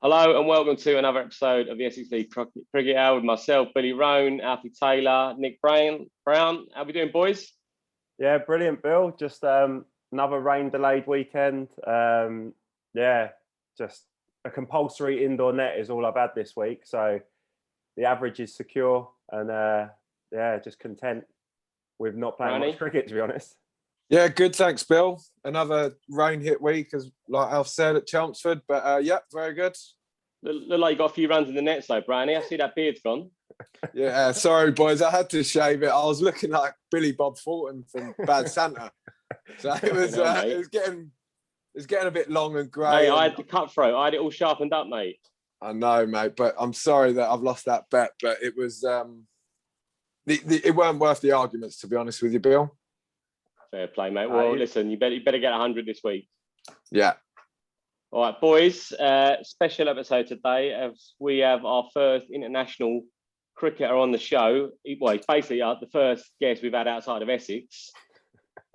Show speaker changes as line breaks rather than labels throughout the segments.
Hello and welcome to another episode of the Essex League Cricket Hour with myself, Billy Roan, Alfie Taylor, Nick Brown. How we doing, boys?
Yeah, brilliant, Bill. Just another rain-delayed weekend. Just a compulsory indoor net is all I've had this week. So the average is secure and just content with not playing much cricket, to be honest.
Yeah, good. Thanks, Bill. Another rain-hit week, as like Alf said, at Chelmsford. But very good.
Look like you got a few runs in the nets, though, Brownie. I see that beard's gone.
Yeah, sorry, boys. I had to shave it. I was looking like Billy Bob Thornton from Bad Santa. So it was getting a bit long and grey.
Mate, I had the cutthroat. I had it all sharpened up, mate.
I know, mate, but I'm sorry that I've lost that bet. But it was it weren't worth the arguments, to be honest with you, Bill.
Fair play, mate. Well, listen, you better get 100 this week.
Yeah.
All right, boys. Special episode today as we have our first international cricketer on the show. Well, he's basically the first guest we've had outside of Essex.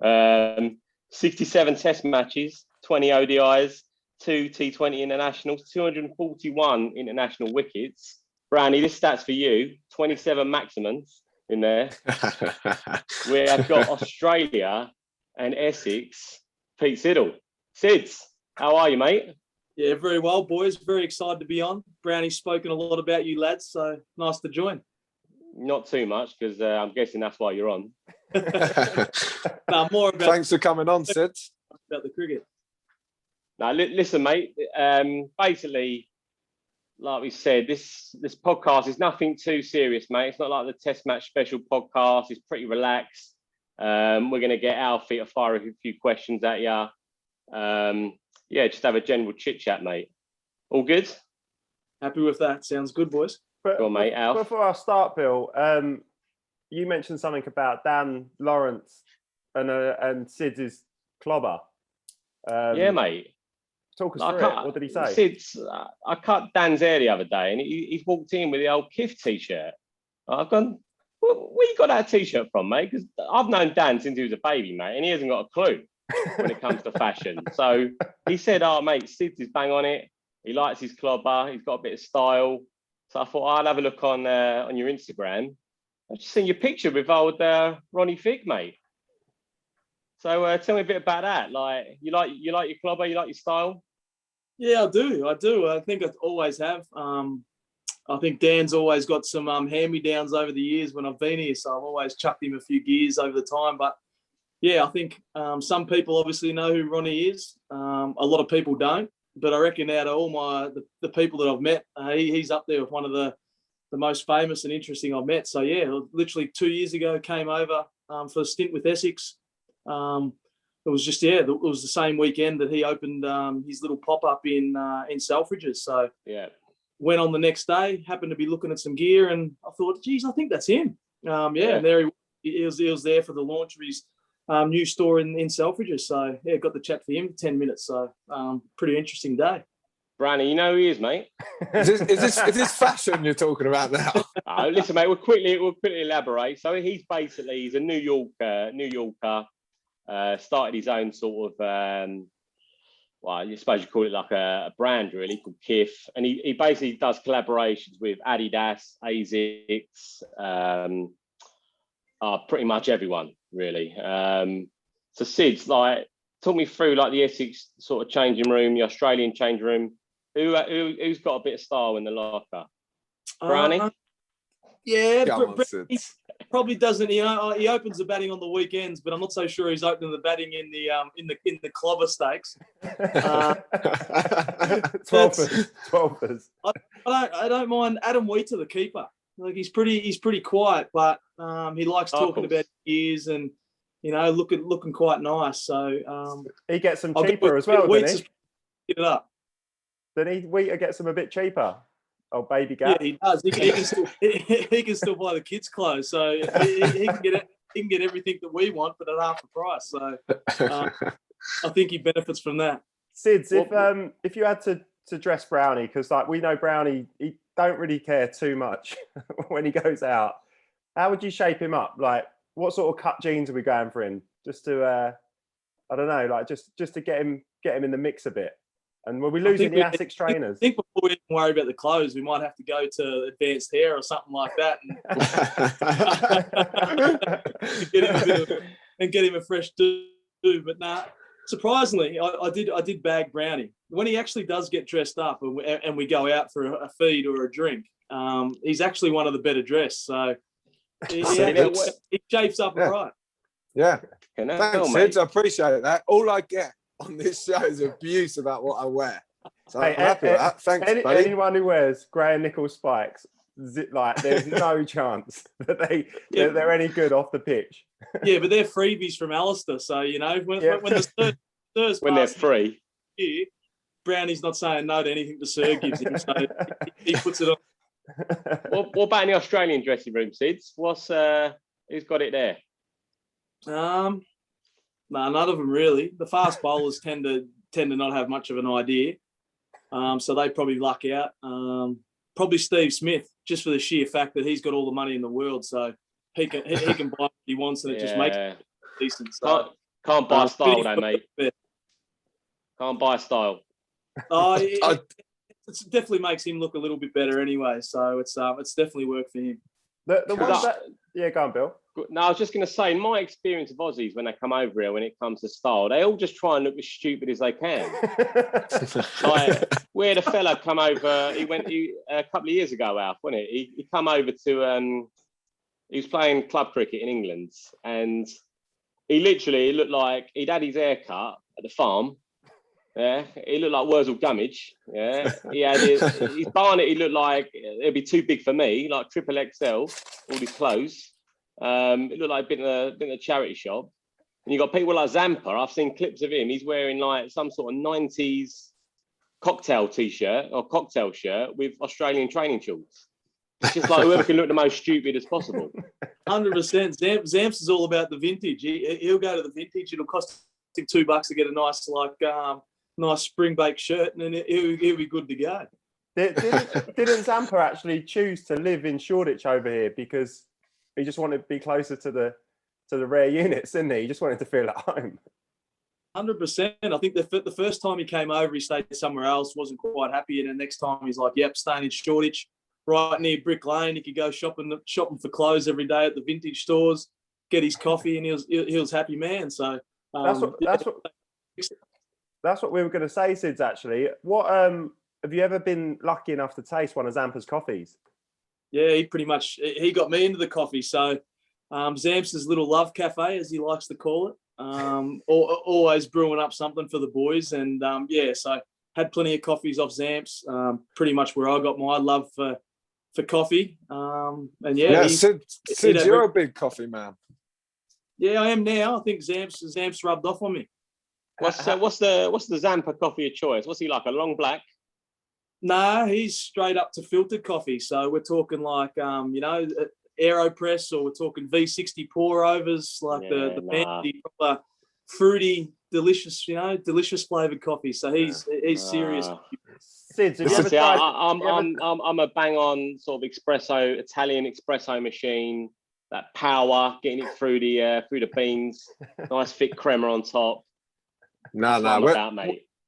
67 Test matches, 20 ODIs, 2 T20 internationals, 241 international wickets. Brownie, this stat's for you. 27 maximums in there. We have got Australia and Essex, Pete Siddle. Sids, how are you, mate?
Yeah, very well, boys. Very excited to be on. Brownie's spoken a lot about you lads, so nice to join.
Not too much, because I'm guessing that's why you're on.
No, more about.
Thanks for coming on, Sid.
About the cricket.
Now, listen, mate. Basically, like we said, this podcast is nothing too serious, mate. It's not like the Test match special podcast. It's pretty relaxed. We're going to get Alfie to fire a few questions at you. Just have a general chit chat, mate. All good?
Happy with that. Sounds good, boys.
Go on, mate. Alf.
Before I start, Bill, you mentioned something about Dan Lawrence and Sid's clobber.
Yeah, mate.
Talk us through it. What did he say?
Sid's, I cut Dan's hair the other day, and he's walked in with the old Kif t-shirt. I've gone, where you got that t-shirt from, mate? Because I've known Dan since he was a baby, mate, and he hasn't got a clue when it comes to fashion. So he said, mate, Sid's is bang on it. He likes his clobber. He's got a bit of style. So I thought I'll have a look on your Instagram. I've just seen your picture with old Ronnie Fig, mate. So tell me a bit about that. Like you like your clobber, you like your style?
Yeah, I do. I think I always have. I think Dan's always got some hand-me-downs over the years when I've been here, so I've always chucked him a few gears over the time. But yeah, I think some people obviously know who Ronnie is. A lot of people don't. But I reckon out of all the people that I've met, he's up there with one of the most famous and interesting I've met. So yeah, literally 2 years ago, came over for a stint with Essex. It was it was the same weekend that he opened his little pop-up in Selfridges. So
yeah,
went on the next day, happened to be looking at some gear, and I thought, geez, I think that's him. And there he was there for the launch of his new store in Selfridges. So yeah, got the chat for him for 10 minutes. So pretty interesting day.
Brownie, you know who he is, mate.
Is this fashion you're talking about now?
Listen, mate, we'll quickly elaborate. So he's a New Yorker. Started his own sort of, I suppose you call it like a brand, really, called Kif. And he basically does collaborations with Adidas, ASICS, pretty much everyone, really. So Sid's, like, talk me through like the Essex sort of changing room, the Australian changing room. Who's got a bit of style in the locker? Brownie?
Yeah, probably doesn't. He opens the batting on the weekends, but I'm not so sure he's opening the batting in the clobber stakes.
12ers.
I don't mind Adam Wheater, the keeper. Like he's pretty quiet, but he likes talking about years and looking quite nice. So
he gets them cheaper as well, doesn't he?
Get it up.
Then Wheater gets them a bit cheaper. Oh, baby gap.
Yeah, he does. He can still buy the kids' clothes, so he can get it. He can get everything that we want, but at half the price. So I think he benefits from that.
Sids, if you had to dress Brownie, because like we know Brownie, he don't really care too much when he goes out. How would you shape him up? Like, what sort of cut jeans are we going for him? Just to, I don't know, like just to get him in the mix a bit. And were we losing the Essex trainers?
I think before we even worry about the clothes, we might have to go to advanced hair or something like that and get him a fresh do. But nah, surprisingly, I did bag Brownie. When he actually does get dressed up and we go out for a feed or a drink, he's actually one of the better dressed. So he shapes up right.
Yeah. Thanks, Sids. I appreciate that. All I get on this show is abuse about what I wear. So I'm happy with that. Thanks, buddy.
Anyone who wears Graham Nichols spikes, there's no chance that they're any good off the pitch.
Yeah, but they're freebies from Alistair. So, when the Sir's
when they're free.
Here, Brownie's not saying no to anything the Sir gives him. So he puts it on.
What about in the Australian dressing room, Sids? Who's got it there?
No, none of them really. The fast bowlers tend to not have much of an idea, so they probably luck out. Probably Steve Smith, just for the sheer fact that he's got all the money in the world, so he can buy what he wants, and it just makes it decent. So,
can't buy style, though, mate. Can't buy style.
Oh, it definitely makes him look a little bit better anyway. So it's definitely worked for him.
Yeah, go on, Bill.
No, I was just going to say, my experience of Aussies when they come over here, when it comes to style, they all just try and look as stupid as they can. Like, we had a fella come over, he a couple of years ago, Alf, wasn't it? He come over to, he was playing club cricket in England, and he looked like he'd had his hair cut at the farm. Yeah, he looked like Wurzel Gummidge. Yeah, he had his barnet. He looked like it'd be too big for me, like triple XL. All his clothes. It looked like been in a charity shop. And you got people like Zampa. I've seen clips of him. He's wearing like some sort of 90s cocktail t-shirt or cocktail shirt with Australian training shorts. It's just like whoever can look the most stupid as possible.
100%. Zamps is all about the vintage. He'll go to the vintage. It'll cost him $2 to get a nice nice spring baked shirt, and then he'll be good to go.
Didn't Zampa actually choose to live in Shoreditch over here because he just wanted to be closer to the rare units, didn't he? He just wanted to feel at home.
100%. I think the first time he came over, he stayed somewhere else, wasn't quite happy, and the next time he's like, "Yep, staying in Shoreditch, right near Brick Lane. He could go shopping for clothes every day at the vintage stores, get his coffee, and he was happy man." So
that's what we were going to say, Sids. Actually, what have you ever been lucky enough to taste one of Zampa's coffees?
Yeah, he got me into the coffee. So Zamps' little love cafe, as he likes to call it, always brewing up something for the boys. And so had plenty of coffees off Zamps. Pretty much where I got my love for coffee.
Sid, you're a big coffee man.
Yeah, I am now. I think Zamps rubbed off on me.
What's the Zampa coffee of choice? What's he like? A long black?
Nah, he's straight up to filtered coffee. So we're talking like AeroPress, or we're talking V60 pour overs, like the fancy, proper, fruity, delicious, delicious flavored coffee. So he's serious.
Sids, have you ever tried?
I'm a bang on sort of Italian espresso machine. That power, getting it through the beans, nice thick crema on top.
No.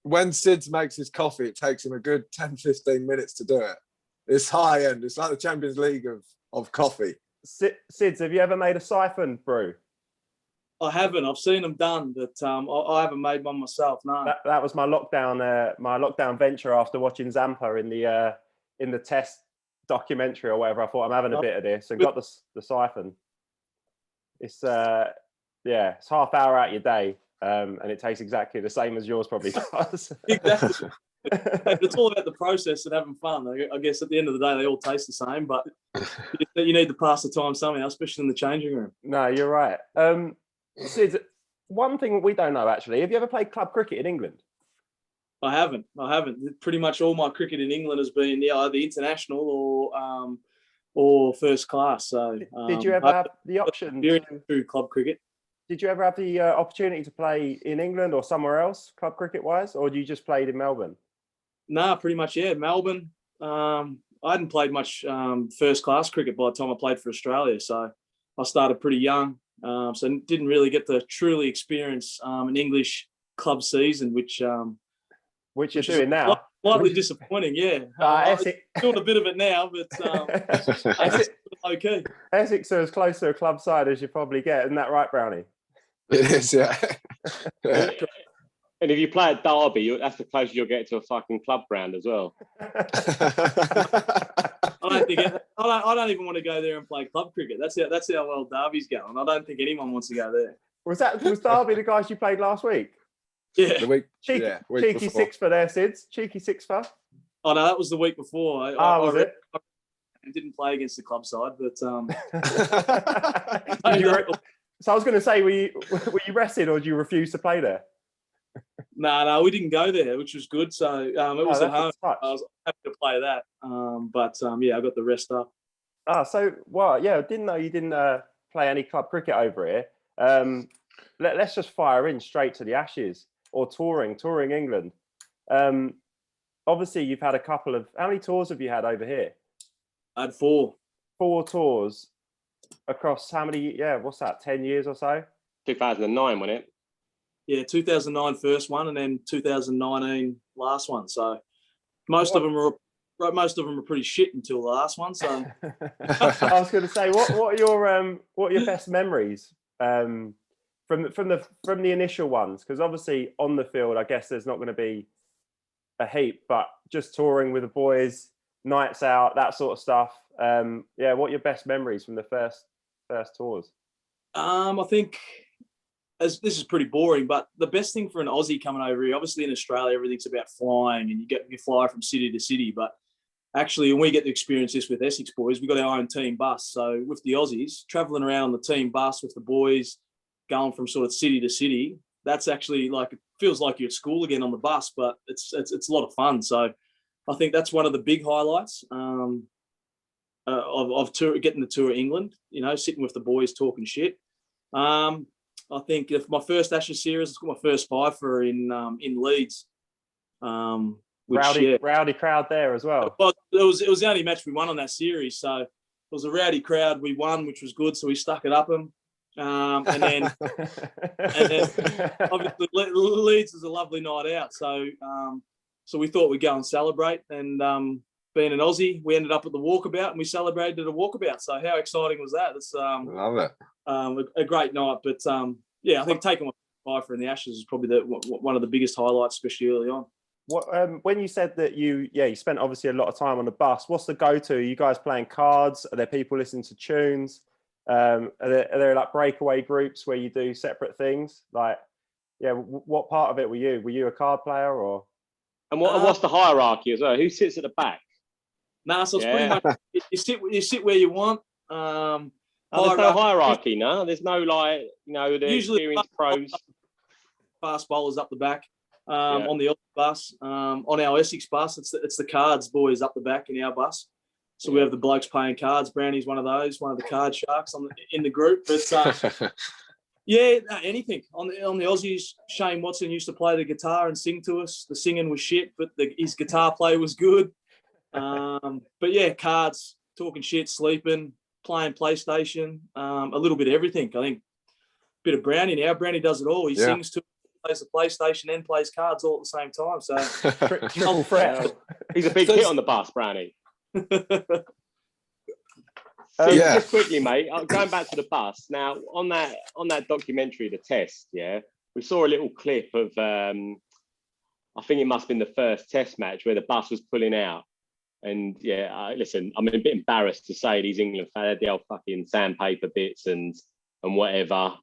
When Sids makes his coffee, it takes him a good 10-15 minutes to do it. It's high end. It's like the Champions League of coffee.
Sids, have you ever made a siphon brew?
I haven't. I've seen them done, but I haven't made one myself. No.
That was my lockdown venture after watching Zampa in the test documentary or whatever. I thought I'm having a bit of this and got the siphon. It's it's half hour out your day. And it tastes exactly the same as yours probably does.
Exactly. It's all about the process and having fun. I guess at the end of the day, they all taste the same, but you need to pass the time somehow, especially in the changing room.
No, you're right. Sid, one thing we don't know, actually, have you ever played club cricket in England?
I haven't. Pretty much all my cricket in England has been either international or first class. So
did you ever have the option
to club cricket?
Did you ever have the opportunity to play in England or somewhere else, club cricket-wise, or you just played in Melbourne?
No, pretty much, yeah. Melbourne. I hadn't played much first-class cricket by the time I played for Australia, so I started pretty young. So didn't really get to truly experience an English club season, which
which you're doing now.
Slightly disappointing, yeah. I'm doing a bit of it now, but okay.
Essex are as close to a club side as you probably get, isn't that right, Brownie?
It is, yeah.
And if you play at Derby, that's the closest you'll get to a fucking club ground as well.
I don't even want to go there and play club cricket. That's how well Derby's going. I don't think anyone wants to go there.
Was Derby the guys you played last week?
Yeah.
The week,
cheeky
before.
six for there, Sids. Cheeky six for.
Oh no, that was the week before.
Was it?
I didn't play against the club side, but
so I was going to say, were you rested or did you refuse to play there?
No, we didn't go there, which was good. So it was at home. I was happy to play that. I got the rest up.
Didn't know you didn't play any club cricket over here. Let's just fire in straight to the Ashes or touring England. Obviously, you've had a couple of. How many tours have you had over here?
I had 4.
4 tours across how many? Yeah, what's that? 10 years or so?
2009, wasn't it?
Yeah, 2009 first one, and then 2019 last one. So most of them are pretty shit until the last one. So
I was going to say, what are your best memories from the initial ones? Because obviously on the field, I guess there's not going to be a heap, but just touring with the boys, nights out, that sort of stuff. What are your best memories from the first tours?
I think. This is pretty boring, but the best thing for an Aussie coming over here, obviously in Australia, everything's about flying and you fly from city to city. But actually, when we get to experience this with Essex boys, we've got our own team bus. So with the Aussies, traveling around on the team bus with the boys, going from sort of city to city, that's actually it feels like you're at school again on the bus, but it's a lot of fun. So I think that's one of the big highlights of getting the tour of England, sitting with the boys talking shit. I think if my first Ashes series, it's got my first 5 for in Leeds.
Rowdy crowd there as well.
Well, it was the only match we won on that series, so it was a rowdy crowd. We won, which was good, so we stuck it up them. And then obviously Leeds is a lovely night out, so we thought we'd go and celebrate. And being an Aussie, we ended up at the walkabout and we celebrated at a walkabout. So how exciting was that? It's
love it.
A great night, but I think taking my 5 for in the Ashes is probably one of the biggest highlights, especially early on.
What when you said that you spent obviously a lot of time on the bus, what's the go-to? Are you guys playing cards? Are there people listening to tunes? Are there like breakaway groups where you do separate things? What part of it were you? Were you a card player or? And
what's the hierarchy as well? Who sits at the back?
So it's pretty much you sit where you want.
There's no hierarchy, no? There's no the experienced pros.
Fast bowlers up the back. On the bus, on our Essex bus, it's the cards boys up the back in our bus. So we have the blokes playing cards. Brownie's one of those, one of the card sharks in the group. But anything on the Aussies. Shane Watson used to play the guitar and sing to us. The singing was shit, but his guitar play was good. Cards, talking shit, sleeping, playing PlayStation, a little bit of everything. I think a bit of Brownie now. Brownie does it all. He sings to, plays the PlayStation and plays cards all at the same time. So
triple threat.
He's a big hit on the bus, Brownie. Just quickly, mate. Going back to the bus now. On that documentary, The Test, we saw a little clip of. I think it must have been the first Test match where the bus was pulling out. And listen, I'm a bit embarrassed to say these England fans had the old fucking sandpaper bits and whatever.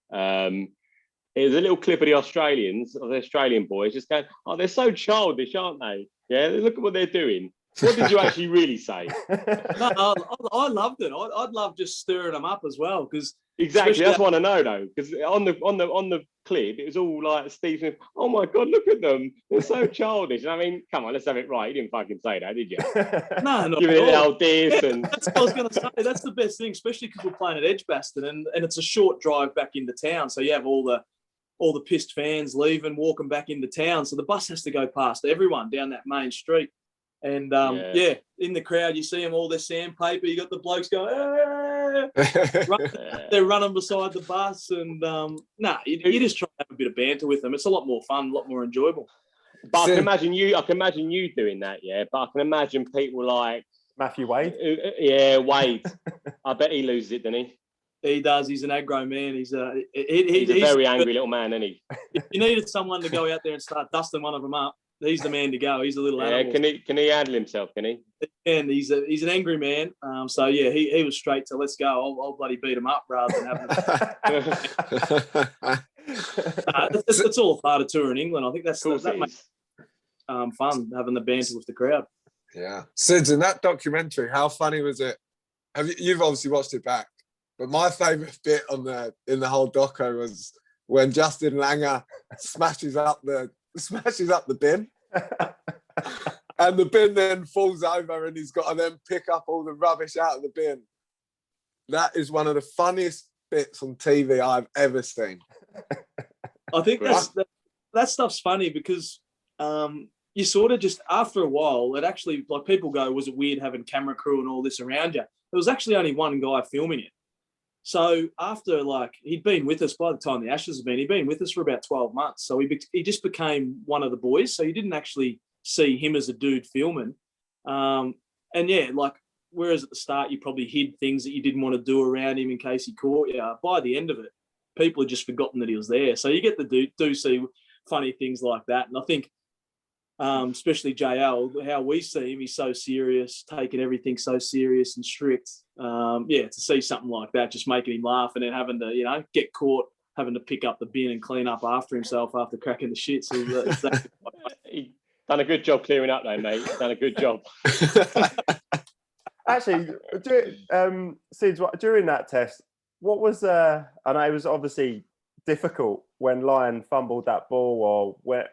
It was a little clip of the Australian boys just going, "Oh, they're so childish, aren't they? Yeah, look at what they're doing." What did you actually really say?
No, I loved it. I'd love just stirring them up as well, because
exactly that's what I know though. Because on the clip, it was all like Steve Smith. Oh my God, look at them! They're so childish. And I mean, come on, let's have it right. You didn't fucking say that, did you?
No, not
giving
at all.
That's
what I was going to say. That's the best thing, especially because we're playing at Edgbaston, and it's a short drive back into town. So you have all the pissed fans leaving, walking back into town. So the bus has to go past everyone down that main street. And in the crowd, you see them all their sandpaper. You got the blokes going, they're running beside the bus, and you just try to have a bit of banter with them. It's a lot more fun, a lot more enjoyable.
But I can imagine you doing that, yeah. But I can imagine people like
Matthew Wade.
Yeah, Wade. I bet he loses it, doesn't he?
He does. He's an aggro man. He's a
very angry little man, isn't he?
If you needed someone to go out there and start dusting one of them up, he's the man to go. He's a little animal.
Can he handle himself? Can he?
And he's an angry man. So yeah, he was straight to let's go. I'll bloody beat him up rather than having. It's all a part of touring England. I think that makes fun having the banter with the crowd.
Yeah, Sids, in that documentary, how funny was it? You've obviously watched it back, but my favourite bit in the whole doco was when Justin Langer smashes up the bin, and the bin then falls over, and he's got to then pick up all the rubbish out of the bin. That is one of the funniest bits on TV I've ever seen.
I think that stuff's funny because you sort of just, after a while, it actually, like, people go, was it weird having camera crew and all this around you? There was actually only one guy filming it. So after, like, he'd been with us by the time the Ashes had been, he'd been with us for about 12 months. So he just became one of the boys. So you didn't actually see him as a dude filming. And yeah, like, whereas at the start you probably hid things that you didn't want to do around him in case he caught you, by the end of it, people had just forgotten that he was there. So you get to do see funny things like that. And I think, especially JL, how we see him, he's so serious, taking everything so serious and strict. To see something like that, just making him laugh, and then having to, get caught, having to pick up the bin and clean up after himself after cracking the shit. So
he done a good job clearing up, though, mate. He's done a good job.
Actually, Sids, during that test, what was? I know it was obviously difficult when Lyon fumbled that ball, or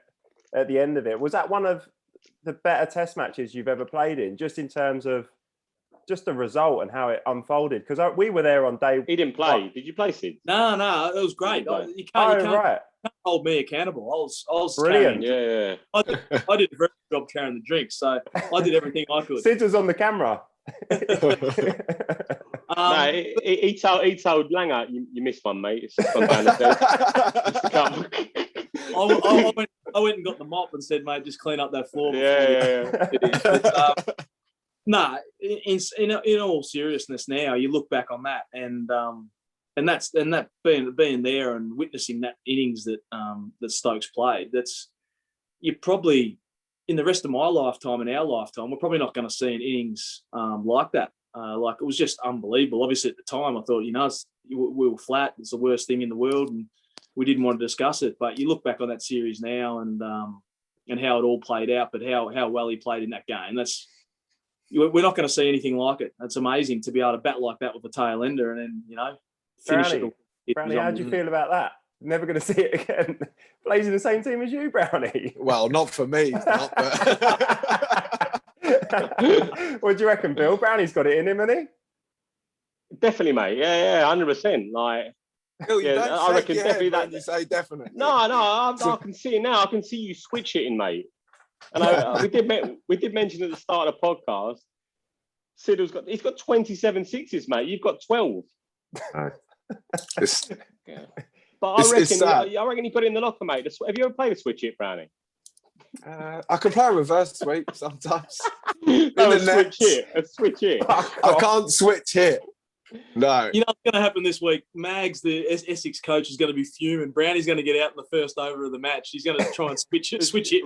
at the end of it. Was that one of the better test matches you've ever played in, just in terms of just the result and how it unfolded? Because we were there on day.
He didn't play. What? Did you play, Sid?
No, it was great. You can't hold me accountable. I was
brilliant.
Yeah.
I did a very good job carrying the drink, so I did everything I could.
Sid was on the camera.
No, he told Langer, you missed one, mate. It's just gone down the stairs.
I went and got the mop and said, mate, just clean up that floor.
Yeah.
In all seriousness, now you look back on that, and that being there and witnessing that innings that Stokes played, you probably, in the rest of my lifetime and our lifetime, we're probably not going to see an innings like that. Like, it was just unbelievable. Obviously, at the time, I thought, we were flat. It's the worst thing in the world, and we didn't want to discuss it. But you look back on that series now, and how it all played out, but how well he played in that game. We're not going to see anything like it. It's amazing to be able to bat like that with a tail ender, and then finish it.
Brownie, how do you feel about that? Never going to see it again. Plays in the same team as you, Brownie.
Well, not for me. Not, but...
What do you reckon, Bill? Brownie's got it in him, hasn't he?
Definitely, mate. Yeah, 100%. Like,
Bill, I reckon definitely that. You say definitely.
No, I can see it now. I can see you switch hitting, mate. And we did mention at the start of the podcast, Siddle's got 27 sixes, mate. You've got 12. But I reckon you put it in the locker, mate. Have you ever played a switch hit, Brownie?
I can play a reverse sweep sometimes.
A switch hit.
I can't switch hit. No.
You know what's going to happen this week? Mags, the Essex coach, is going to be fuming. Brownie's going to get out in the first over of the match. He's going to try and switch hit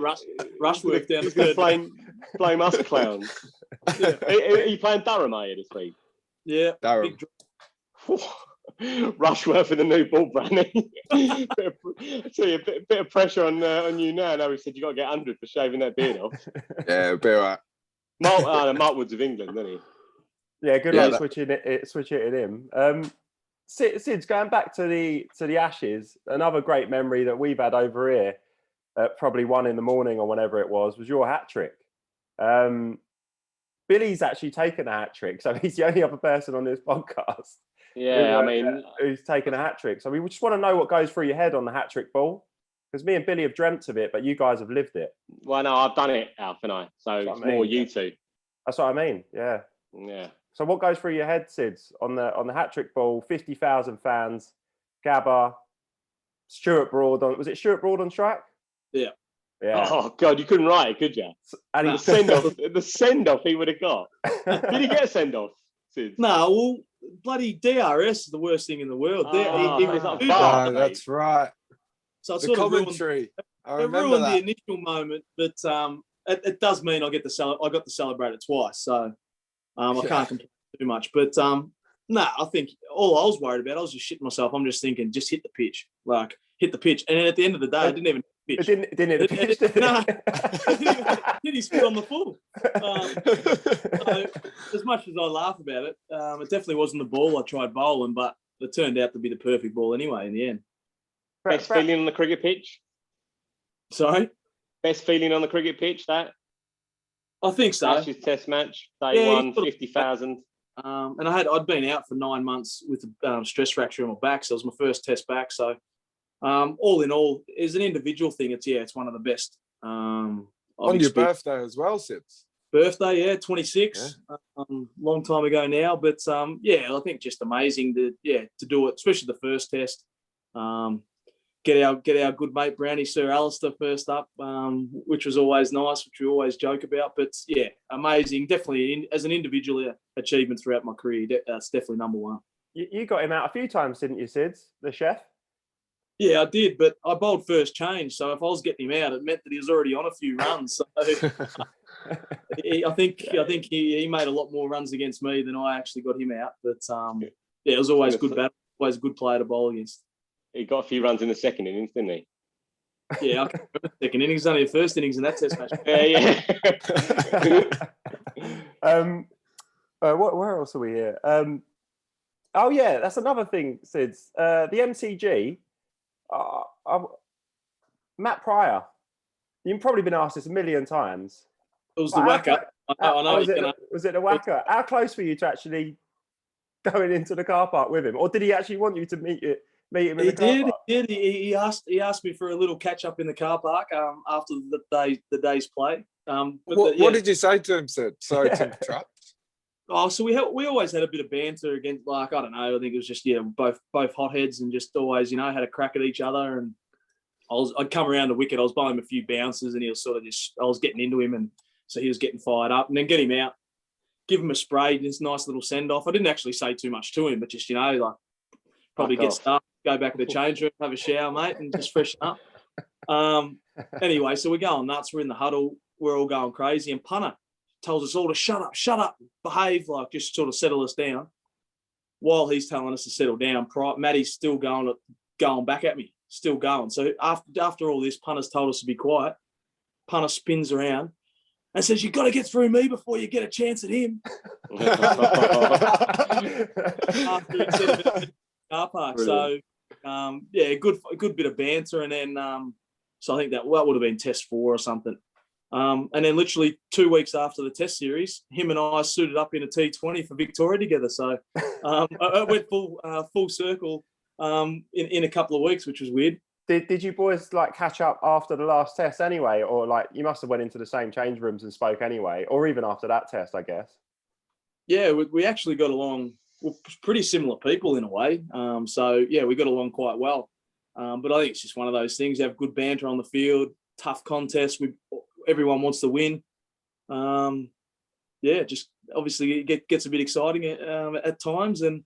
Rushworth down the third.
Blame us clowns. Yeah. Are you playing Durham, are you, this week?
Yeah.
Durham.
Rushworth in the new ball, Brownie. I tell you, a bit of pressure on you now. Now we said you got to get 100 for shaving that beard off.
Yeah, it'll be all right.
Mark Wood's of England, isn't he?
Yeah, good luck switching it him. Sid's, going back to the Ashes, another great memory that we've had over here at probably 1 a.m. or whenever it was your hat trick. Billy's actually taken a hat trick, so he's the only other person on this podcast.
Yeah,
who's taken a hat trick. So we just want to know what goes through your head on the hat trick ball, because me and Billy have dreamt of it, but you guys have lived it.
Well, no, I've done it, Alf, and I. So it's more you two.
That's what I mean. Yeah.
Yeah.
So what goes through your head, Sids, on the hat trick ball? 50,000 fans, Gabba, Stuart Broad on. Was it Stuart Broad on track?
Yeah.
Yeah.
Oh God, you couldn't write it, could you?
And
The send off he would have got. Did he get a send off?
No, well, bloody DRS is the worst thing in the world.
It's like
Oh,
VAR, mate.
that's right.
So it
The
sort of ruined,
commentary. I
it
remember
ruined the
that.
initial moment, but it does mean I got to celebrate it twice. So I can't complain too much. But I think all I was worried about, I was just shitting myself. I'm just thinking, just hit the pitch, like hit the pitch. And then at the end of the day, I didn't even hit the pitch.
It didn't hit the pitch, did it?
Nah, hit his foot on the full. So, as much as I laugh about it, it definitely wasn't the ball I tried bowling, but it turned out to be the perfect ball anyway in the end.
Best feeling on the cricket pitch?
Sorry?
Best feeling on the cricket pitch, that?
I think so.
Ashes Test match, day one, 50,000.
And I'd been out for 9 months with a stress fracture in my back, so it was my first test back. So all in all, as an individual thing, it's one of the best.
On your birthday as well, Sids.
Birthday, yeah, 26, long time ago now. But I think just amazing to do it, especially the first test. Get our good mate Brownie Sir Alistair first up, which was always nice, which we always joke about. But yeah, amazing. Definitely as an individual achievement throughout my career, that's definitely number one.
You got him out a few times, didn't you, Sids, the chef?
Yeah, I did, but I bowled first change, so if I was getting him out, it meant that he was already on a few runs. So I think he made a lot more runs against me than I actually got him out. But it was always good battle, always a good player to bowl against.
He got a few runs in the second innings, didn't he?
Yeah, second innings, only the first innings in that test match.
Where else are we here? Oh yeah, that's another thing, Sids. The MCG. Matt Pryor. You've probably been asked this a million times.
It was the whacker. I know.
Was it the whacker? How close were you to actually going into the car park with him, or did he actually want you to meet him in the car park?
He did. He asked me for a little catch up in the car park after the day's play.
What did you say to him, Sid? Sorry to interrupt.
Oh, so we always had a bit of banter against, like, I don't know. I think it was just both hotheads and just always had a crack at each other. And I'd come around the wicket. I was bowling him a few bounces, and he was sort of I was getting into him, and so he was getting fired up. And then get him out, give him a spray, this nice little send off. I didn't actually say too much to him, but just probably get started, go back to the change room, have a shower, mate, and just freshen up. Anyway, so we're going nuts. We're in the huddle. We're all going crazy, and punter tells us all to shut up, behave, like just sort of settle us down. While he's telling us to settle down, Matty's still going back at me, still going. So after all this, punter's told us to be quiet. Punter spins around and says, "You've got to get through me before you get a chance at him." After he said it in the car park. So a good bit of banter, and then so I think that would have been test 4 or something. And then literally 2 weeks after the test series, him and I suited up in a T20 for Victoria together. So I went full circle in a couple of weeks, which was weird.
Did you boys catch up after the last test anyway, or you must have went into the same change rooms and spoke anyway, or even after that test, I guess?
Yeah, we actually got along. We're pretty similar people in a way. So yeah, we got along quite well. But I think it's just one of those things. You have good banter on the field, tough contest. Everyone wants to win. Just obviously it gets a bit exciting at times, and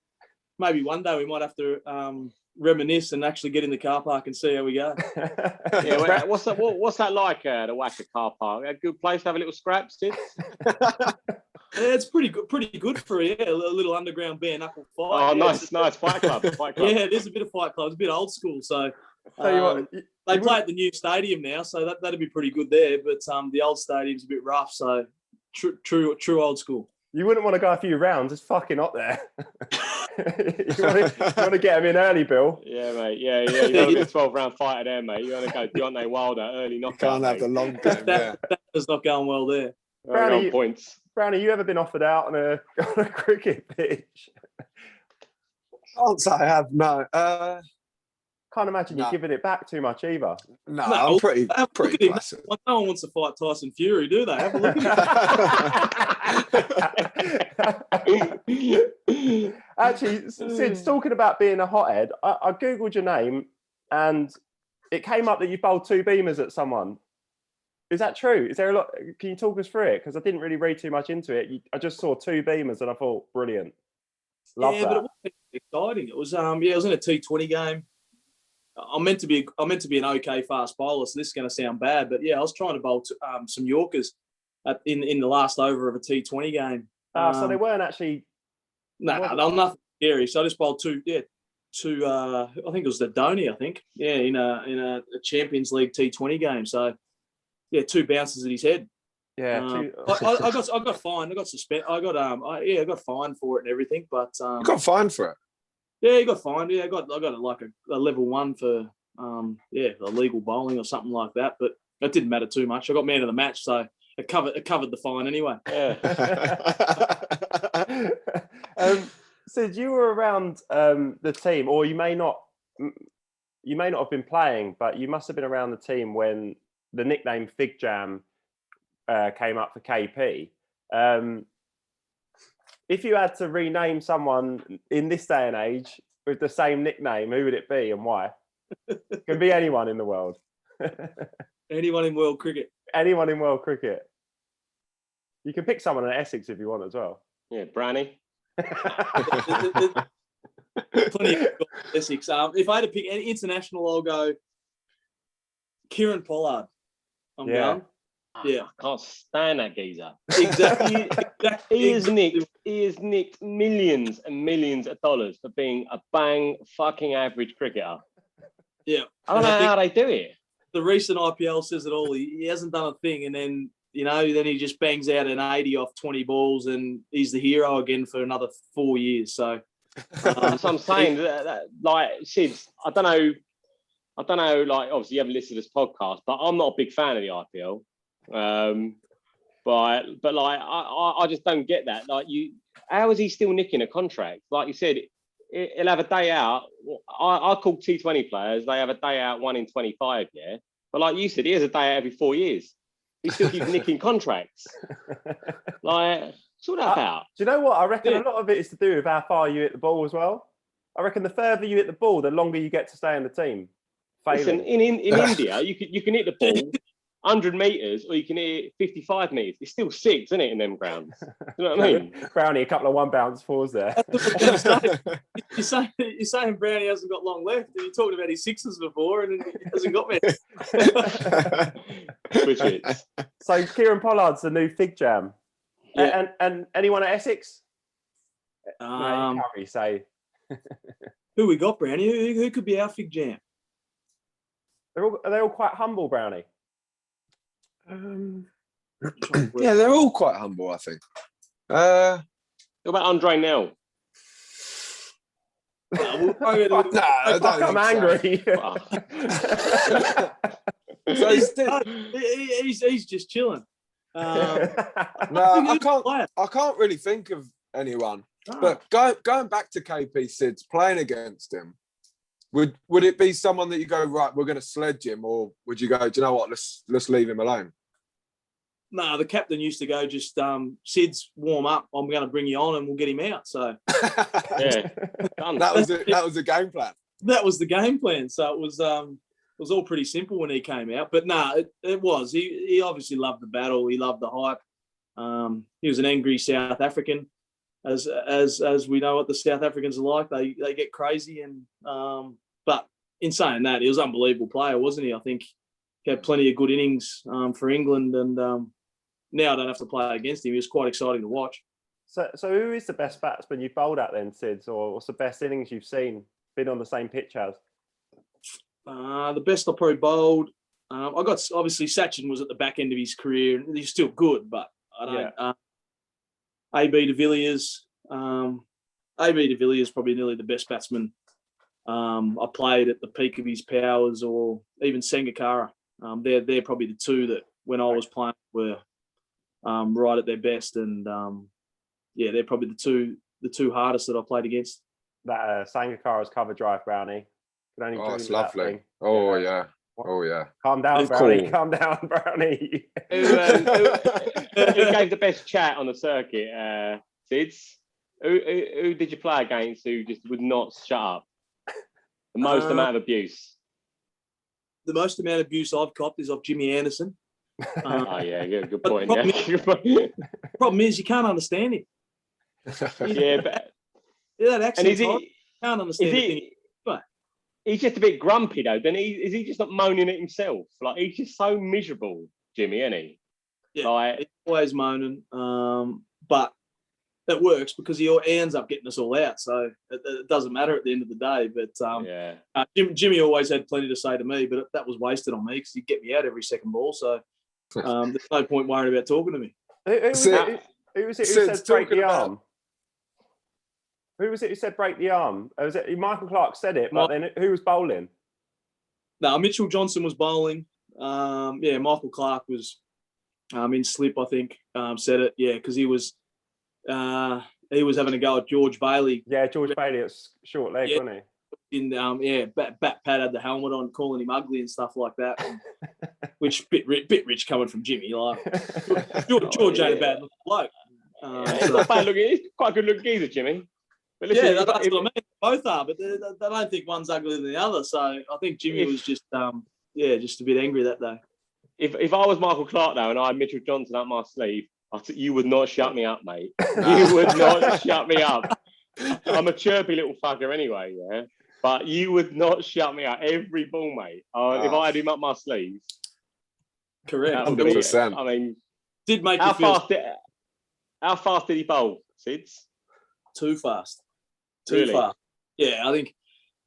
maybe one day we might have to reminisce and actually get in the car park and see how we go.
Yeah, what's that like? The Wacker car park, a good place to have a little scrap, Sid?
Yeah, it's pretty good for a little underground bare knuckle fight.
Oh, nice fight club.
Yeah, there's a bit of fight club. It's a bit old school, so.
Tell you what,
they play at the new stadium now, so that'd be pretty good there. But the old stadium's a bit rough, so true old school.
You wouldn't want to go a few rounds. It's fucking hot there. you want to get them in early, Bill.
Yeah, mate. Yeah. You want to be a 12-round fighter there, mate. You want to go Deontay Wilder early knockout.
Can't have the long game.
That is not going well there.
Brownie,
points.
Brownie, you ever been offered out on a cricket pitch?
Can't say I have. No.
Can't imagine you giving it back too much either.
No, I'm pretty classic.
No one wants to fight Tyson Fury, do they? Have a look at
him. Actually, Sid, talking about being a hothead, I googled your name and it came up that you bowled 2 beamers at someone. Is that true? Is there a lot? Can you talk us through it? Because I didn't really read too much into it. I just saw 2 beamers and I thought, brilliant. Love that.
But it was exciting. It was it was in a T20 game. I'm meant to be an okay fast bowler, so this is going to sound bad, but I was trying to bowl some Yorkers in the last over of a T20 game.
So they weren't actually.
No, they're nothing scary. So I just bowled two. I think it was the Dhoni. I think in a Champions League T20 game. So 2 bounces at his head.
Yeah,
I got fined. I got suspended. I got fined for it and everything. But
You got fined for it.
Yeah, he got fined. Yeah, I got like a level 1 for illegal bowling or something like that. But it didn't matter too much. I got man of the match, so it covered the fine anyway.
Yeah. Sid, you were around the team, or you may not have been playing, but you must have been around the team when the nickname Fig Jam came up for KP. If you had to rename someone in this day and age with the same nickname, who would it be and why? It can be anyone in the world.
Anyone in world cricket.
Anyone in world cricket. You can pick someone in Essex if you want as well.
Yeah, Brownie.
Plenty of Essex. If I had to pick any international, I'll go Kieran Pollard. I'm going. Yeah,
I can't stand that geezer.
Exactly.
He has nicked millions and millions of dollars for being a bang fucking average cricketer.
Yeah,
I don't know how they do it.
The recent IPL says it all. He hasn't done a thing, and then then he just bangs out an 80 off 20 balls, and he's the hero again for another 4 years. So
that's what I'm saying. Like Sid, I don't know. Like, obviously, you haven't listened to this podcast, but I'm not a big fan of the IPL. But like, I just don't get that. Like, how is he still nicking a contract? Like you said, he'll have a day out. I call T20 players. They have a day out 1 in 25. Yeah, but like you said, he has a day out every 4 years. He still keeps nicking contracts. Like, sort that out.
Do you know what? I reckon a lot of it is to do with how far you hit the ball as well. I reckon the further you hit the ball, the longer you get to stay in the team.
Listen, in India, you can hit the ball 100 metres or you can hit it 55 metres. It's still 6, isn't it, in them grounds? You know what I mean?
Brownie, a couple of 1-bounce 4s there.
You're saying Brownie hasn't got long left. You talked about his 6s before and he hasn't got many.
Which is.
So Kieran Pollard's the new Fig Jam. Yeah. And anyone at Essex? No, you can't really say.
Who we got, Brownie? Who could be our Fig Jam?
Are they all quite humble, Brownie?
Yeah, they're all quite humble, I think.
What about Andre Nell?
I'm angry.
So
he's just chilling.
I can't really think of anyone. But going back to KP Sid's playing against him, would it be someone that you go, right, we're going to sledge him, or would you go, do you know what, let's leave him alone?
No, the captain used to go, just Sid's warm up. I'm going to bring you on, and we'll get him out. So
yeah,
that was the game plan.
That was the game plan. So it was all pretty simple when he came out. But it was. He obviously loved the battle. He loved the hype. He was an angry South African, as we know what the South Africans are like. They get crazy, and but in saying that, he was an unbelievable player, wasn't he? I think he had plenty of good innings for England, and now I don't have to play against him. He was quite exciting to watch.
So who is the best batsman you've bowled at then, Sid? Or what's the best innings you've seen, been on the same pitch as?
The best I probably bowled, I got, obviously Sachin was at the back end of his career. He's still good, but I don't.
Yeah.
AB de Villiers. AB de Villiers probably nearly the best batsman I played at the peak of his powers, or even Sangakkara. They're probably the two that when I was playing were right at their best, and they're probably the two hardest that I played against.
That Sangakkara's cover drive, Brownie.
It's lovely. Oh yeah. Oh yeah.
Calm down, Brownie.
Cool.
Calm down, Brownie.
Who gave the best chat on the circuit, Sids? Who did you play against who just would not shut up? The most amount of abuse.
The most amount of abuse I've copped is off Jimmy Anderson.
Oh yeah, good
But
point.
problem
Yeah. Good point.
problem is you can't understand him.
Yeah, but
Yeah, that
and
accent.
is he?
Can't
Is
understand a thing.
he?
But
He's just a bit grumpy though, then is he just not moaning at himself? Like he's just so miserable, Jimmy, isn't he?
yeah,
Like,
he's always moaning. But it works because he ends up getting us all out. So it doesn't matter at the end of the day. But
yeah.
Jimmy always had plenty to say to me, but that was wasted on me because he'd get me out every second ball. So there's no point worrying about talking to me.
Who was it who said break the arm? Who was it who said break the arm? Was it Michael Clark said it, but then who was bowling?
No, Mitchell Johnson was bowling. Michael Clark was in slip, I think, said it. Yeah, because he was having a go at George Bailey.
Yeah, George Bailey, it's short leg, wasn't he?
Bat Pat had the helmet on, calling him ugly and stuff like that, which bit rich coming from Jimmy. Like George ain't a bad looking bloke.
He's not bad looking. He's quite a good looking geezer, Jimmy. But listen,
that's what I mean. Both are, but they don't think one's uglier than the other. So I think Jimmy was just just a bit angry that day.
If I was Michael Clark now and I had Mitchell Johnson up my sleeve, you would not shut me up, mate. You would not shut me up. I'm a chirpy little fucker anyway, yeah. But you would not shut me up every ball, mate. If I had him up my sleeve,
correct.
100%.
I mean,
did make
how
you feel
fast did he bowl, Sids?
Too fast.
Really?
Fast. Yeah, I think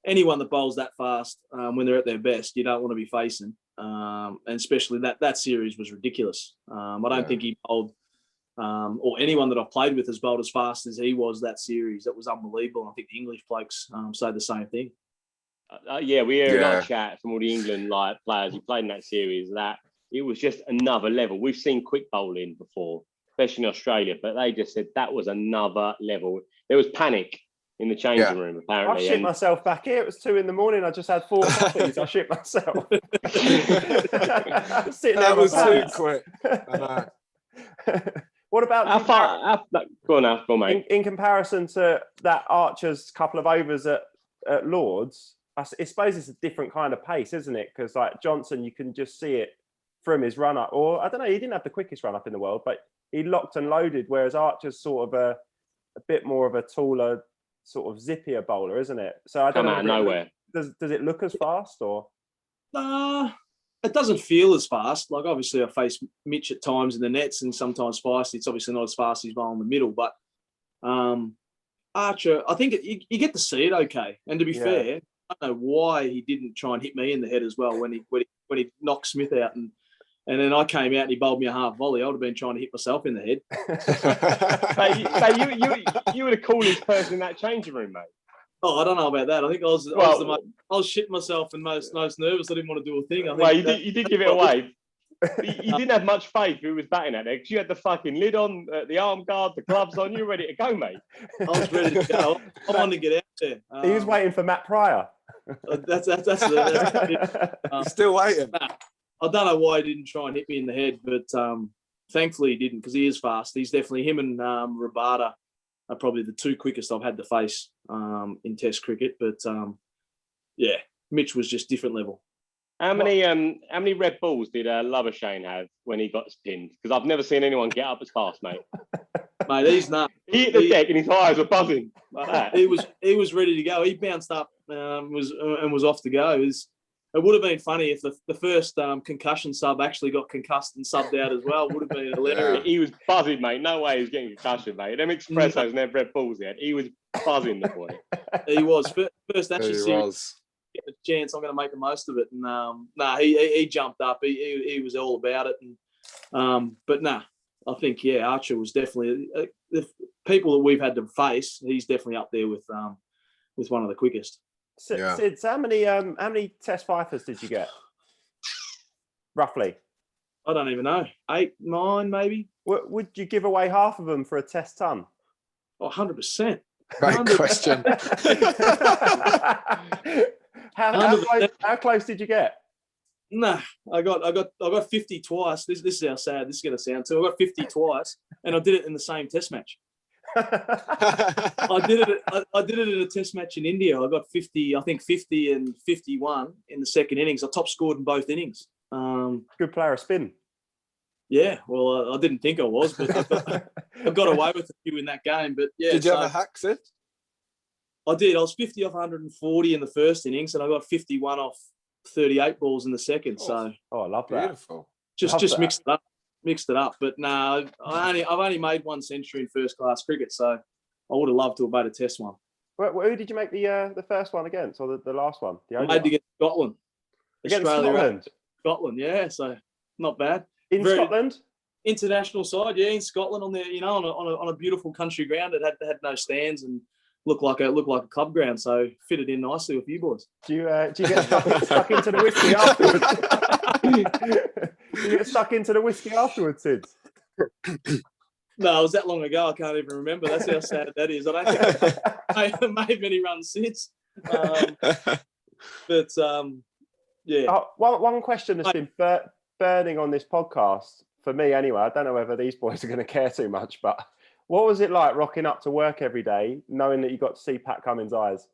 anyone that bowls that fast when they're at their best, you don't want to be facing. And especially that series was ridiculous. I don't think he bowled, or anyone that I've played with has bowled as fast as he was that series. That was unbelievable. I think the English blokes say the same thing.
We hear a lot of chat from all the England players who played in that series that it was just another level. We've seen quick bowling before, especially in Australia, but they just said that was another level. There was panic in the changing room, apparently.
I shit myself back here. It was 2 a.m. I just had 4 coffees. I shit myself.
That was too quick. I know.
What about
go on, mate.
In comparison to that Archer's couple of overs at Lords, I suppose it's a different kind of pace, isn't it? Because like Johnson, you can just see it from his run up. Or I don't know, he didn't have the quickest run up in the world, but he locked and loaded. Whereas Archer's sort of a bit more of a taller, sort of zippier bowler, isn't it? So I don't know.
Out of nowhere.
Does it look as fast or?
It doesn't feel as fast. Like obviously I face Mitch at times in the nets and sometimes Feisty. It's obviously not as fast as he's bowling in the middle, but Archer, I think you get to see it okay. And to be fair, I don't know why he didn't try and hit me in the head as well when he knocked Smith out and then I came out and he bowled me a half volley. I would have been trying to hit myself in the head.
You were the coolest person in that changing room, mate.
Oh, I don't know about that. I think I was shitting myself and most nervous. I didn't want to do a thing.
You did give it away. You didn't have much faith who was batting at there because you had the fucking lid on, the arm guard, the gloves on. You were ready to go, mate.
I was ready to go. I wanted to get out there.
He was waiting for Matt Pryor.
That's
still waiting.
I don't know why he didn't try and hit me in the head, but thankfully he didn't because he is fast. He's definitely him and Rabada are probably the 2 quickest I've had to face in Test cricket. But Mitch was just different level.
How many red balls did Labuschagne have when he got pinned? Because I've never seen anyone get up as fast, mate.
Mate, he's nuts.
He hit the deck and his eyes were buzzing like that.
He was ready to go. He bounced up was off to go. It would have been funny if the first concussion sub actually got concussed and subbed out as well. It would have been hilarious.
He was buzzing, mate. No way he was getting concussion, mate. Them expressos and them red balls yet. He was buzzing, the boy.
He was. First actually serious. Get the chance, I'm going to make the most of it. And he jumped up. He was all about it. And I think Archer was definitely the people that we've had to face. He's definitely up there with one of the quickest.
Sids, how many Test fifers did you get? Roughly.
I don't even know. 8, 9, maybe.
Would you give away half of them for a Test ton?
Oh, 100%.
Great question.
How close did you get?
Nah, I got 50 twice. This is how sad this is going to sound too. I got 50 twice, and I did it in the same Test match. I did it in a Test match in India. I got 50, I think 50 and 51 in the second innings. I top scored in both innings.
Good player of spin.
Yeah, well, I didn't think I was, but I got away with a few in that game. But yeah,
Did you have a hack, Sid?
I did. I was 50 off 140 in the first innings, and I got 51 off 38 balls in the second. So
I love that.
Beautiful.
just mixed it up. But no, I've only made one century in first class cricket, so I would have loved to have made a test one.
Who did you make the first one against, or the last one?
I made against Scotland.
Against
Australia,
Scotland?
Scotland, yeah. So not bad.
In Scotland?
International side, yeah, in Scotland on the on a beautiful country ground that had no stands and looked like a club ground, so fitted in nicely with you boys.
Do you get stuck into the whiskey afterwards? Do you get stuck into the whiskey afterwards, Sid?
No, it was that long ago. I can't even remember. That's how sad that is. I don't think I made many runs since. Yeah.
One question that's been burning on this podcast for me, anyway. I don't know whether these boys are going to care too much, but what was it like rocking up to work every day, knowing that you got to see Pat Cummins' eyes?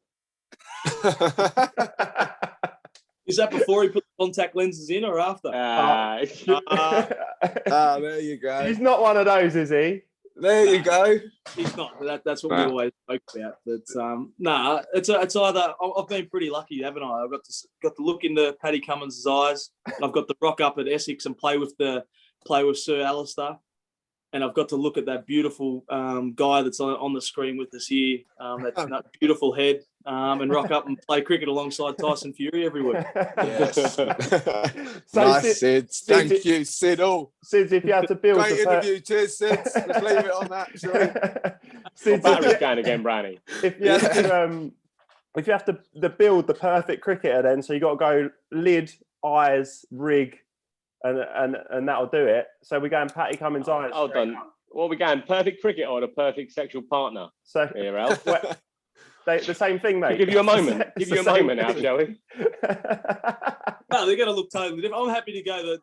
Is that before he put the contact lenses in or after?
There you go.
He's not one of those, is he?
There you go.
He's not. That's what we always spoke about. But it's either. I've been pretty lucky, haven't I? I've got to look into Paddy Cummins' eyes. I've got to rock up at Essex and play with Sir Alistair. And I've got to look at that beautiful guy that's on the screen with us here, that beautiful head, and rock up and play cricket alongside Tyson Fury every week.
Yes.
So
Nice, Sid. Thank you, Siddle.
Sid, if you had to build
Great interview. Cheers, Sid. Let's leave it on that, shall we?
Sid,
Battery's going again, Brownie.
if you have to build the perfect cricketer, then so you got to go lid, eyes, rig, and that'll do it. So we're going Patty Cummins' eyes.
Hold on. What are we going? Perfect cricket or the perfect sexual partner?
So
here, Ralph.
The same thing, mate.
Give you a moment. Give you a moment now, shall we?
No, they're going to look totally different. I'm happy to go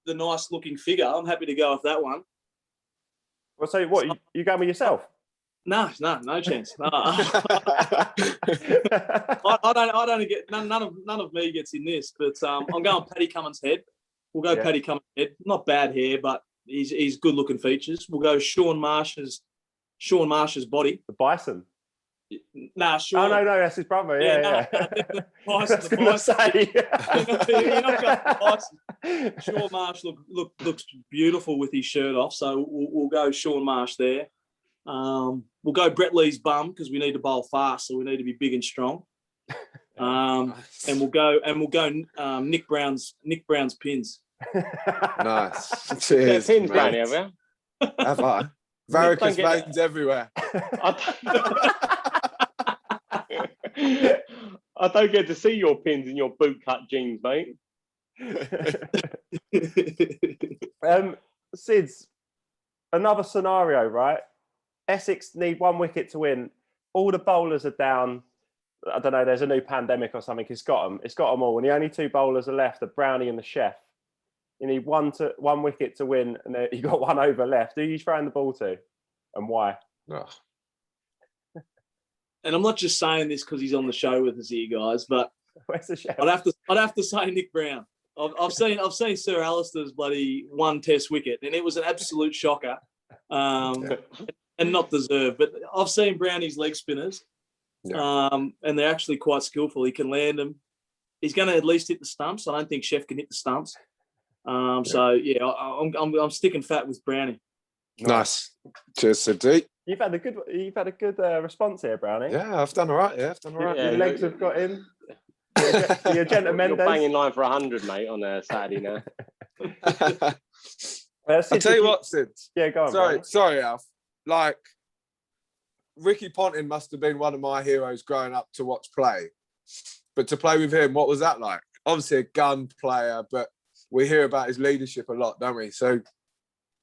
the nice looking figure. I'm happy to go with that one.
Well, so what? You going with yourself?
No chance. No. I don't get none of me gets in this, but I'm going Paddy Cummins' head. We'll go Paddy Cummins' head. Not bad hair, but he's good looking features. We'll go Sean Marsh's body.
The bison.
Nah, Sean.
Oh no, that's his brother. Yeah.
Bison, the bison. You're not going bison. Sean Marsh looks beautiful with his shirt off, so we'll go Sean Marsh there. We'll go Brett Lee's bum because we need to bowl fast, so we need to be big and strong. And we'll go Nick Brown's pins.
Nice. Cheers.
Pins, Brownie, have you?
Have I? Varicose veins everywhere.
I don't get to see your pins in your bootcut jeans, mate.
Sids, another scenario, right? Essex need 1 wicket to win. All the bowlers are down. I don't know, there's a new pandemic or something. It's got them all. And the only 2 bowlers are left, the Brownie and the Chef. You need 1 wicket to win, and you got 1 over left. Who are you throwing the ball to, and why?
Oh.
And I'm not just saying this because he's on the show with us here, guys, but
where's the Chef?
I'd have to say Nick Brown. I've seen Sir Alistair's bloody 1 Test wicket, and it was an absolute shocker, and not deserved. But I've seen Brownie's leg spinners, and they're actually quite skillful. He can land them. He's going to at least hit the stumps. I don't think Chef can hit the stumps. So yeah, I'm sticking fat with Brownie.
Nice. Cheers, Sid.
You've had a good response here, Brownie.
Yeah, I've done all right.
Your legs have got in. You're a gentleman.
You're banging line for 100, mate, on a Saturday now.
I'll tell you what, Sid.
Yeah, go on.
Sorry, Alf. Like, Ricky Ponting must have been one of my heroes growing up to watch play. But to play with him, what was that like? Obviously a gun player, but we hear about his leadership a lot, don't we? So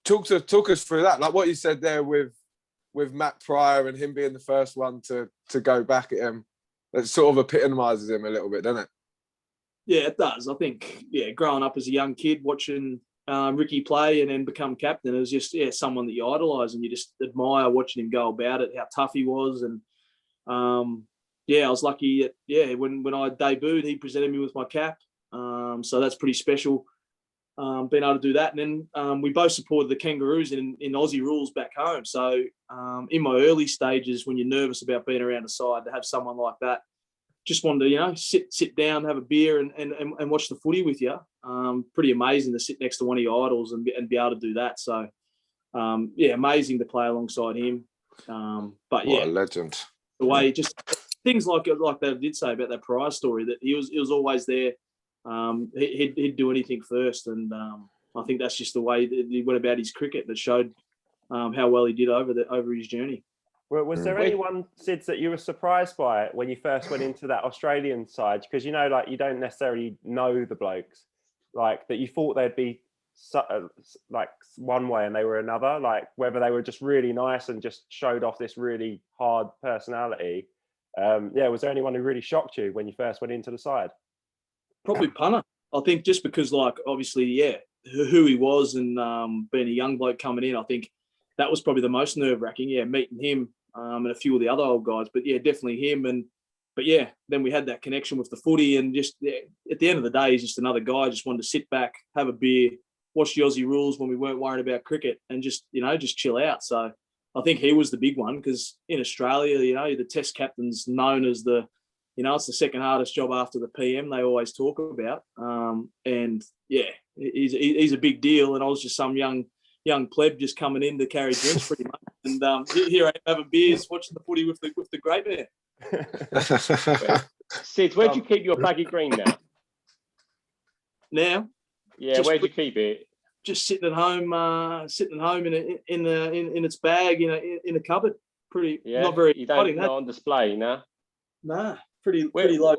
talk us through that. Like what you said there with Matt Pryor and him being the first one to go back at him. That sort of epitomises him a little bit, doesn't it?
Yeah, it does. I think, growing up as a young kid, watching Ricky play and then become captain, it was just someone that you idolise and you just admire watching him go about it, how tough he was. And I was lucky when I debuted, he presented me with my cap. So that's pretty special. being able to do that. And then we both supported the Kangaroos in Aussie rules back home. So in my early stages, when you're nervous about being around the side, to have someone like that, just wanted to, sit down, have a beer and watch the footy with you. Pretty amazing to sit next to one of your idols and be able to do that. So, amazing to play alongside him. But
what a legend.
The way just things like they did say about that prior story, that he was always there. He'd do anything first, and I think that's just the way that he went about his cricket that showed how well he did over his journey.
Well, was there anyone, Sids, that you were surprised by when you first went into that Australian side? Because you don't necessarily know the blokes, like that you thought they'd be like one way and they were another, like whether they were just really nice and just showed off this really hard personality. Was there anyone who really shocked you when you first went into the side?
Probably Punter. I think just because, obviously, who he was and being a young bloke coming in, I think that was probably the most nerve-wracking. Meeting him and a few of the other old guys, but definitely him. Then we had that connection with the footy, and just at the end of the day, he's just another guy. Just wanted to sit back, have a beer, watch the Aussie rules when we weren't worried about cricket, and just chill out. So I think he was the big one, because in Australia, the Test captain's known as it's the second hardest job after the PM. They always talk about, he's a big deal. And I was just some young pleb just coming in to carry drinks pretty much, and here I am having beers, watching the footy with the great man.
Sid, where'd you keep your baggy green now?
Now,
where'd you keep it?
Just sitting at home in its bag, in a cupboard. Pretty, not very.
You don't not on display, no?
Nah, pretty low.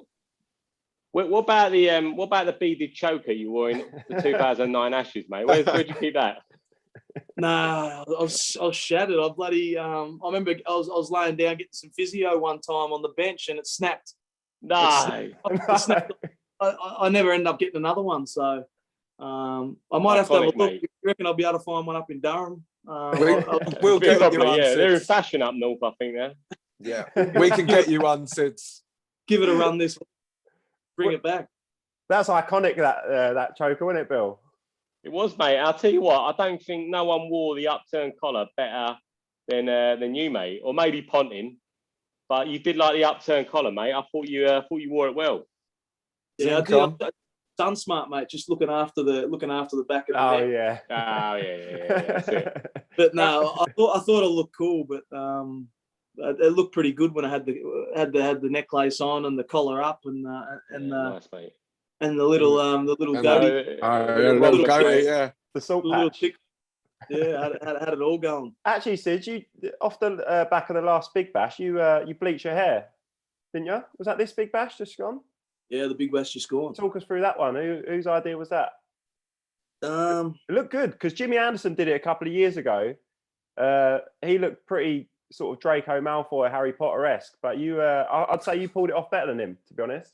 What about the beaded choker you wore in the 2009 Ashes, mate? Where'd you keep that?
Nah, I was shattered. I remember I was laying down getting some physio one time on the bench, and it snapped.
No.
It snapped. I never ended up getting another one, so I might have to have a look.
Mate.
You reckon I'll be able to find one up in Durham?
We'll get you one.
They're in fashion up north, I think.
Yeah, we can get you one, Sids.
Give it a run this week. Bring it back.
That's iconic, that choker, wasn't it, Bill?
It was, mate. I'll tell you what, I don't think no one wore the upturned collar better than you, mate, or maybe Ponting. But you did like the upturned collar, mate. I thought you wore it well.
Yeah, I did. Done smart, mate. Just looking after the back of the neck.
Yeah. That's it.
But no, I thought it looked cool, but it looked pretty good when I had the necklace on and the collar up
nice, mate.
And the little goatee.
Little goatee, yeah.
The salt
patch.
patch.
Yeah, had it all going.
Actually, Sid, you off the back of the last Big Bash, you bleached your hair, didn't you? Was that this Big Bash just gone?
Yeah, the Big Bash just gone.
Talk us through that one. Whose idea was that? It looked good because Jimmy Anderson did it a couple of years ago. He looked pretty sort of Draco Malfoy, Harry Potter-esque, but I'd say you pulled it off better than him, to be honest.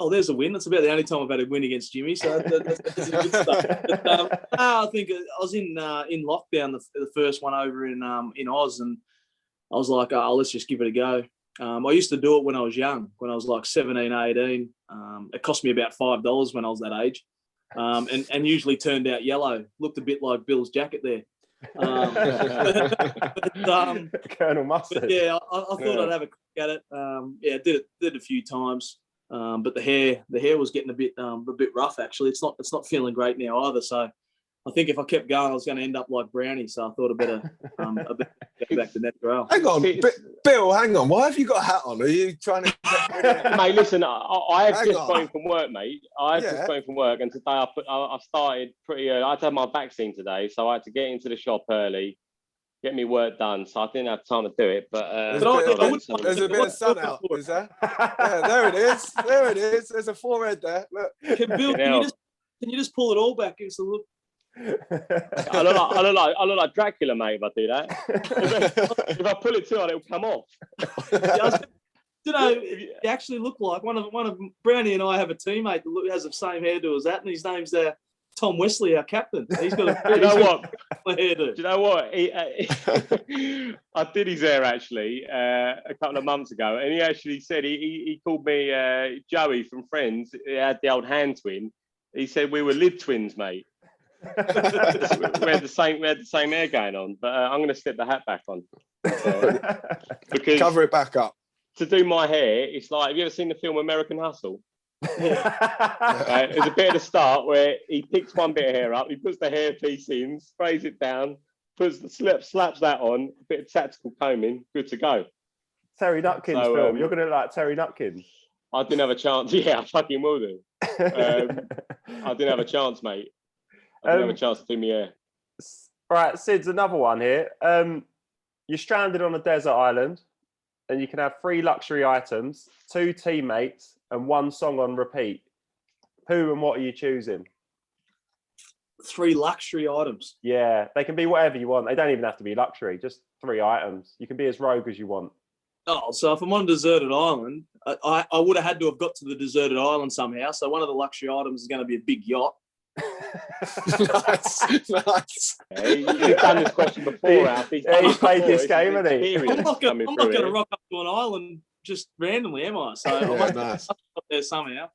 Oh, there's a win. That's about the only time I've had a win against Jimmy, so that's good stuff. But, I think I was in lockdown the first one over in Oz, and I was like, let's just give it a go. I used to do it when I was young, when I was like 17, 18. It cost me about $5 when I was that age, and usually turned out yellow. Looked a bit like Bill's jacket there.
Colonel Mustard.
But yeah, I thought I'd have a crack at it. Did it a few times. But the hair was getting a bit rough. Actually, it's not feeling great now either. So I think if I kept going, I was going to end up like Brownie. So I thought I'd better go back to natural.
Hang on, Bill. Hang on. Why have you got a hat on? Are you trying to?
Mate, listen. I have just got in from work, mate. Just got in from work, and today I started pretty early. I had to have my vaccine today, so I had to get into the shop early, get me work done, so I didn't have time to do it. But
there's a bit of sun out, is there? Yeah, there it is. There it is. There's a forehead there. Look.
Bill, can you just pull it all back? It's a look.
I look like Dracula, mate. If I do that, if I pull it too hard, it'll come off.
You actually look like one of Brownie and I have a teammate that has the same hairdo as that, and his name's Tom Wesley, our captain. He's got a hairdo.
Do you know what? I did his hair actually a couple of months ago, and he actually said he called me Joey from Friends. He had the old hand twin. He said we were lid twins, mate. We had the same hair going on, but I'm going to slip the hat back on because
Cover it back up.
to do my hair, it's like, have you ever seen the film American Hustle? There's a bit at the start where he picks one bit of hair up, he puts the hair piece in, sprays it down, slaps that on, a bit of tactical combing, good to go.
Terry Nutkins film. You're going to like Terry Nutkins.
I didn't have a chance. Yeah, I fucking will do. I didn't have a chance, mate. I didn't have a chance to do me hair.
Right, Sid's another one here. You're stranded on a desert island and you can have 3 luxury items, 2 teammates, and 1 song on repeat. Who and what are you choosing?
3 luxury items.
Yeah, they can be whatever you want. They don't even have to be luxury, just 3 items. You can be as rogue as you want.
Oh, so if I'm on a deserted island, I would have had to have got to the deserted island somehow. So one of the luxury items is going to be a big yacht.
Nice.
You've done this question before, Alf. He's
played this game, hasn't he?
I'm not going to rock up to an island just randomly, am I? So I'm
nice.
up there somehow.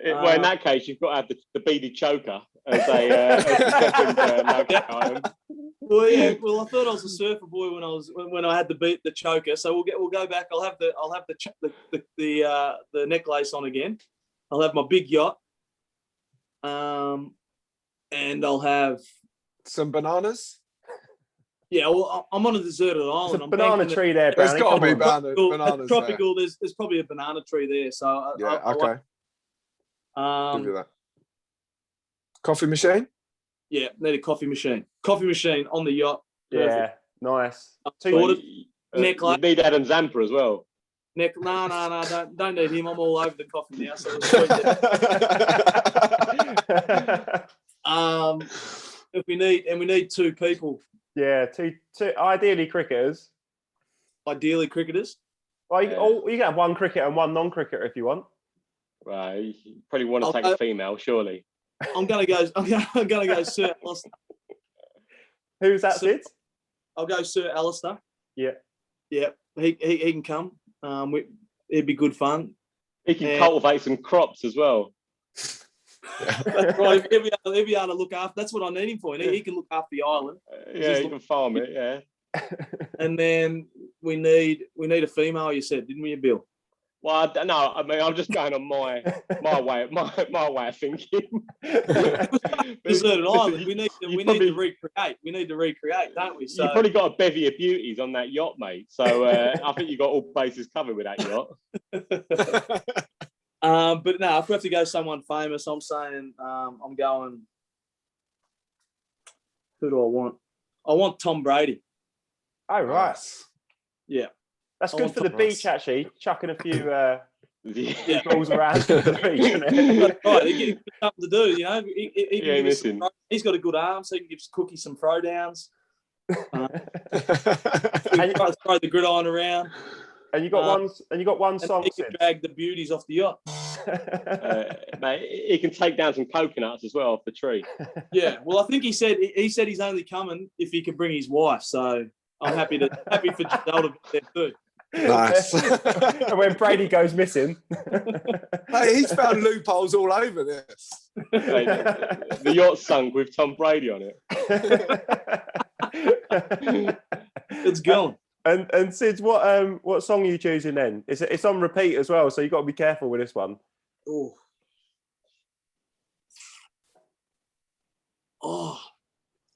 Well, in that case, you've got to have the beaded choker as a second item.
Well, yeah. Well, I thought I was a surfer boy when I had the choker. So we'll go back. I'll have the necklace on again. I'll have my big yacht. And I'll have
some bananas.
Yeah, well, I'm on a deserted island.
There's a banana tree there, Brownie.
There's got to be bananas.
Tropical. There. There's probably a banana tree there. So
yeah, okay. Give you that. Coffee machine.
Yeah, need a coffee machine. Coffee machine on the yacht.
Yeah, nice.
Necklace.
You need Adam Zampa as well.
No, don't need him. I'm all over the coffee now. So if we need 2 people.
Yeah, two ideally cricketers.
Ideally cricketers.
Well, you can have 1 cricketer and 1 non-cricketer if you want.
Right, you probably want to take a female, surely.
I'm gonna go Sir Alistair.
Who's that, Sid?
I'll go Sir Alistair.
Yeah.
Yeah, he can come. It'd be good fun.
He can cultivate some crops as well.
That's right. He'll be able to look after. That's what I need him for. He can look after the island.
Yeah, he can farm it. Yeah.
And then we need a female. You said, didn't we, Bill?
Well, no. I mean, I'm just going on my way of thinking.
Deserted island. We need to recreate. We need to recreate, don't we? So
you've probably got a bevy of beauties on that yacht, mate. So I think you've got all bases covered with that yacht.
But no, if we have to go someone famous, I'm saying I'm going. Who do I want? I want Tom Brady.
Oh, right.
Yeah.
That's good for the beach, actually. Chucking a few balls around the beach.
Right, he gives something to do, you know. He can give us he's got a good arm, so he can give Cookie some throwdowns. He can throw the gridiron around.
And you got one song.
He can drag the beauties off the yacht.
Mate, he can take down some coconuts as well off the tree.
Yeah, well, I think he said he's only coming if he can bring his wife. So I'm happy for Siddle to be there too.
Nice.
And when Brady goes missing,
hey, he's found loopholes all over this.
Mate, the yacht sunk with Tom Brady on it.
It's gone.
And Sid, what song are you choosing then? It's on repeat as well, so you've got to be careful with this one.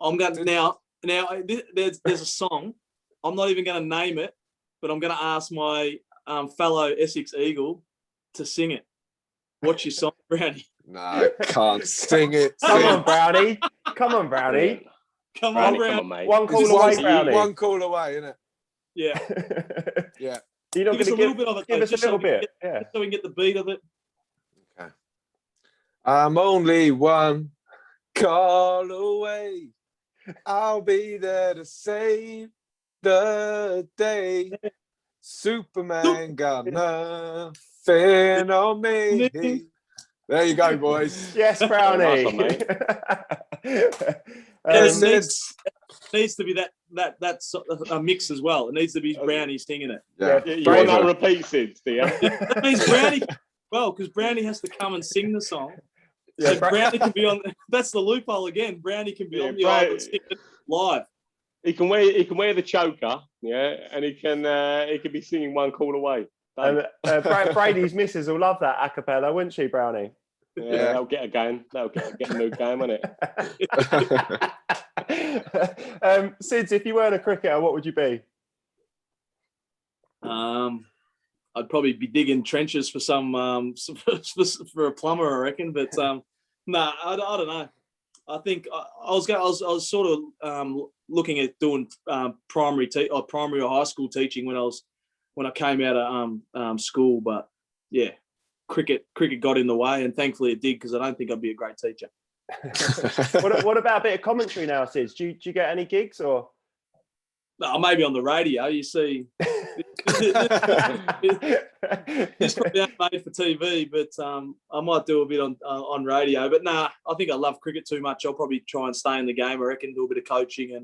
I'm going now. There's a song. I'm not even going to name it, but I'm going to ask my fellow Essex Eagle to sing it. What's your song, Brownie?
No, can't sing it.
Come on, Brownie. Come on, Brownie.
Come on, Brownie.
Mate.
One call away, Brownie.
One call away, isn't it?
Yeah.
Yeah.
You're not
give us a little bit of it.
Give us a little bit.
Yeah. So we can get the beat of it.
Okay. I'm only one call away. I'll be there to save the day. Superman got nothing on me. There you go, boys.
Yes, Brownie.
Nice one, needs to be that's a mix as well. It needs to be Brownie singing it.
Yeah.
You want that repeat, Sid, do you?
That means Brownie, well, because Brownie has to come and sing the song.
Yeah,
So Brownie can be on. That's the loophole again. Brownie can be on the island singing live.
He can wear the choker, yeah, and he can be singing One Call Away.
Brady's missus will love that a cappella, wouldn't she, Brownie?
Yeah, they'll get a game. They'll get the mood going, won't it?
Sids, if you weren't a cricketer, what would you be?
I'd probably be digging trenches for for a plumber, I reckon. But nah, I don't know. I think I was sort of looking at doing primary or high school teaching when I came out of school. But yeah, cricket got in the way, and thankfully it did, because I don't think I'd be a great teacher.
What about a bit of commentary now, Sids? Do you get any gigs or?
No, maybe on the radio. You see, this probably ain't made for TV, but I might do a bit on radio. But nah, I think I love cricket too much. I'll probably try and stay in the game. I reckon, do a bit of coaching,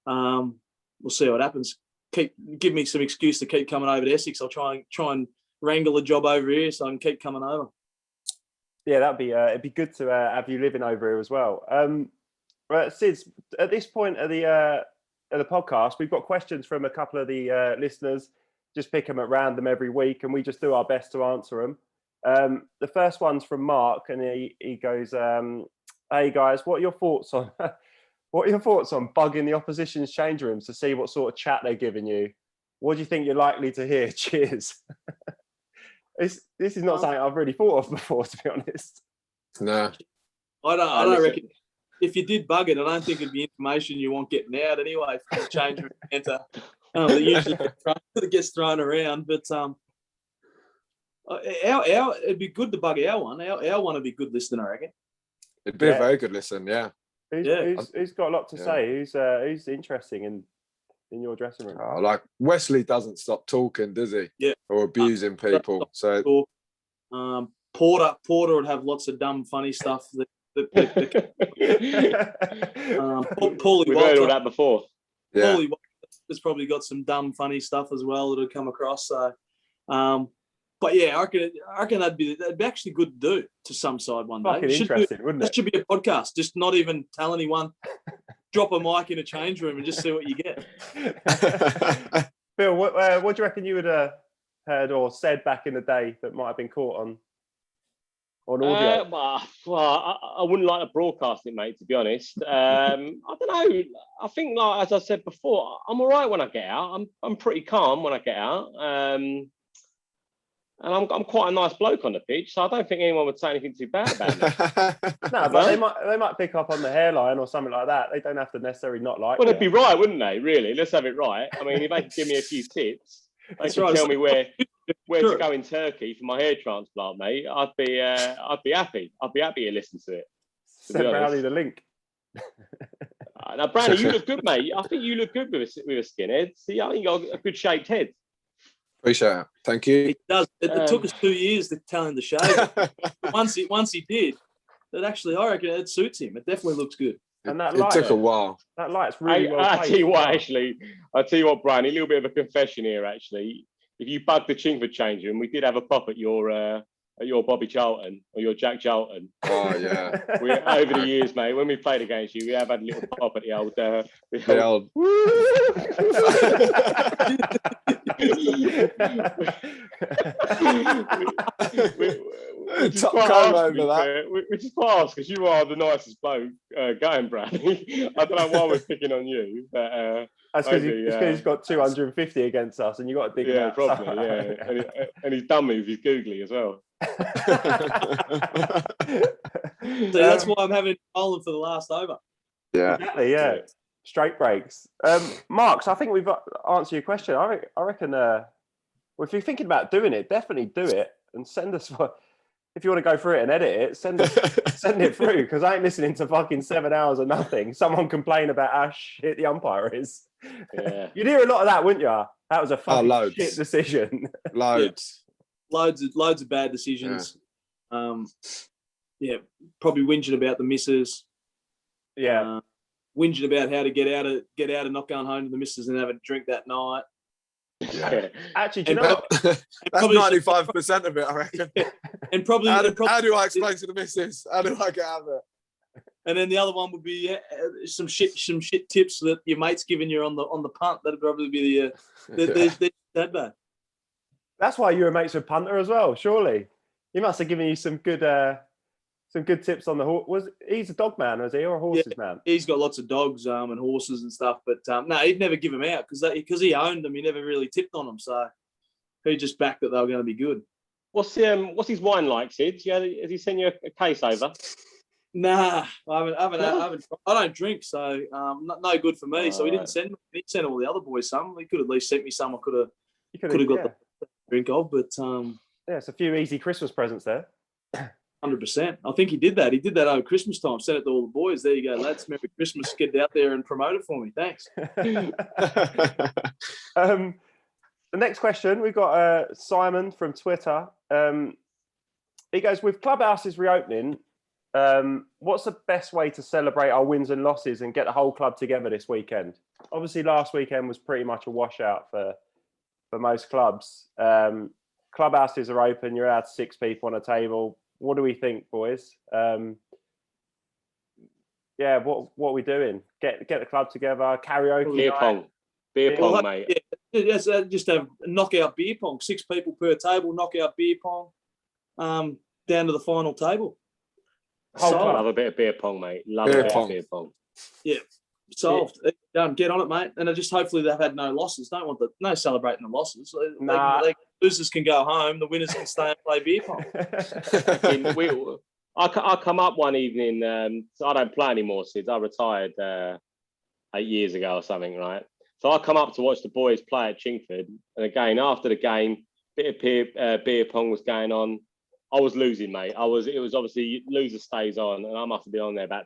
and we'll see what happens. Give me some excuse to keep coming over to Essex. I'll try and wrangle a job over here so I can keep coming over.
Yeah, that'd be it'd be good to have you living over here as well. Right, Sids, at this point of the podcast, we've got questions from a couple of the listeners. Just pick them at random every week, and we just do our best to answer them. The first one's from Mark, and he goes, "Hey guys, what are your thoughts on bugging the opposition's change rooms to see what sort of chat they're giving you? What do you think you're likely to hear? Cheers." This is not something I've really thought of before, to be honest.
No,
I don't reckon. If you did bug it, I don't think it'd be information you want getting out anyway from the change room enter. That usually gets thrown around. But it'd be good to bug our one. Our one would be good listening, I reckon.
it'd be a very good listen. Yeah.
Who's got a lot to say? Who's interesting in your dressing room?
Oh, like Wesley doesn't stop talking, does he?
Yeah.
Or abusing people. So
Porter would have lots of dumb, funny stuff. Paulie
We've
Walter,
heard all that before.
yeah.
Paulie Walter has probably got some dumb, funny stuff as well that would come across. So, but yeah, I reckon that'd be actually good to do to some side one day.
Fucking interesting, wouldn't it?
That should be a podcast. Just not even tell anyone. Drop a mic in a change room and just see what you get.
Bill, what do you reckon you would have heard or said back in the day that might have been caught on audio?
I wouldn't like to broadcast it, mate, to be honest. I don't know. I think, like as I said before, I'm all right when I get out. I'm pretty calm when I get out. And I'm quite a nice bloke on the pitch, so I don't think anyone would say anything too bad about me.
No, but they might pick up on the hairline or something like that. They don't have to necessarily not like.
Well, they'd be right, wouldn't they? Really, let's have it right. I mean, if they could give me a few tips, they could tell me where to go in Turkey for my hair transplant, mate. I'd be happy. I'd be happy to listen to it.
Send Brownie the link.
Now, Brownie, you look good, mate. I think you look good with a skinhead. See, I think you got a good shaped head.
Appreciate it. Thank you.
It does. It took us 2 years to tell him to shave it. Once he did, that actually, I reckon it suits him. It definitely looks good.
And that
It took a while.
That light's really well
I'll
placed.
I'll tell you what, Brian, a little bit of a confession here, actually. If you bugged the Chingford change room, we did have a pop at your Bobby Charlton or your Jack Charlton.
Oh, yeah.
Over the years, mate, when we played against you, we have had a little pop at the old... Which is class, because you are the nicest bloke going, Bradley. I don't know why we're picking on you, but
that's because he's got 250 against us, and you got to dig him out.
Probably, yeah. and he's done me with his googly as well.
So that's why I'm having Ireland for the last over.
Yeah,
exactly. Yeah, straight breaks. Mark, so I think we've answered your question. I reckon. Well, if you're thinking about doing it, definitely do it and send us. If you want to go through it and edit it, send it through, because I ain't listening to fucking 7 hours of nothing. Someone complain about how shit the umpire is.
Yeah.
You'd hear a lot of that, wouldn't you? That was a fucking shit decision.
Loads.
Yeah. Loads of bad decisions. Yeah. Probably whinging about the misses.
Yeah.
Whinging about how to get out of not going home to the missus and having a drink that night.
Yeah.
Actually, do you
And
know what?
That's
probably
95% of it, I reckon.
And probably,
How do I explain to the missus? How do I get out of it?
and then the other one would be some shit tips that your mate's giving you on the punt. That'd probably be the bad.
That's why you were mates with Punter as well. Surely, he must have given you some good tips on the horse. He's a dog man, was he, or a horses man?
He's got lots of dogs and horses and stuff, but no, he'd never give them out because he owned them. He never really tipped on them, so he just backed that they were going to be good.
What's his wine like, Sid? Yeah, has he sent you a case over?
Nah, I haven't. I don't drink, so no good for me. So he didn't send me. He sent all the other boys some. He could at least sent me some. I could have got the drink of, but
it's a few easy Christmas presents there.
100%. I think he did that. He did that over Christmas time. Sent it to all the boys. There you go, lads. Merry Christmas. Get out there and promote it for me. Thanks.
The next question, we've got Simon from Twitter. He goes, with clubhouses reopening, what's the best way to celebrate our wins and losses and get the whole club together this weekend? Obviously, last weekend was pretty much a washout for most clubs. Clubhouses are open. You're allowed 6 people on a table. What do we think, boys? What are we doing? Get the club together, karaoke
Beer pong, mate.
Yeah, just have knockout beer pong. 6 people per table, knockout beer pong, down to the final table.
Love a bit of beer pong, mate. Love a bit of beer pong.
Yeah, solved. Get on it, mate. And just hopefully they've had no losses. Don't want no celebrating the losses. Losers can go home. The winners can stay and play beer pong.
I come up one evening. So I don't play anymore, Sid. I retired 8 years ago or something, right? So I come up to watch the boys play at Chingford, and again after the game, bit of beer pong was going on. I was losing, mate. It was obviously loser stays on, and I must have been on there about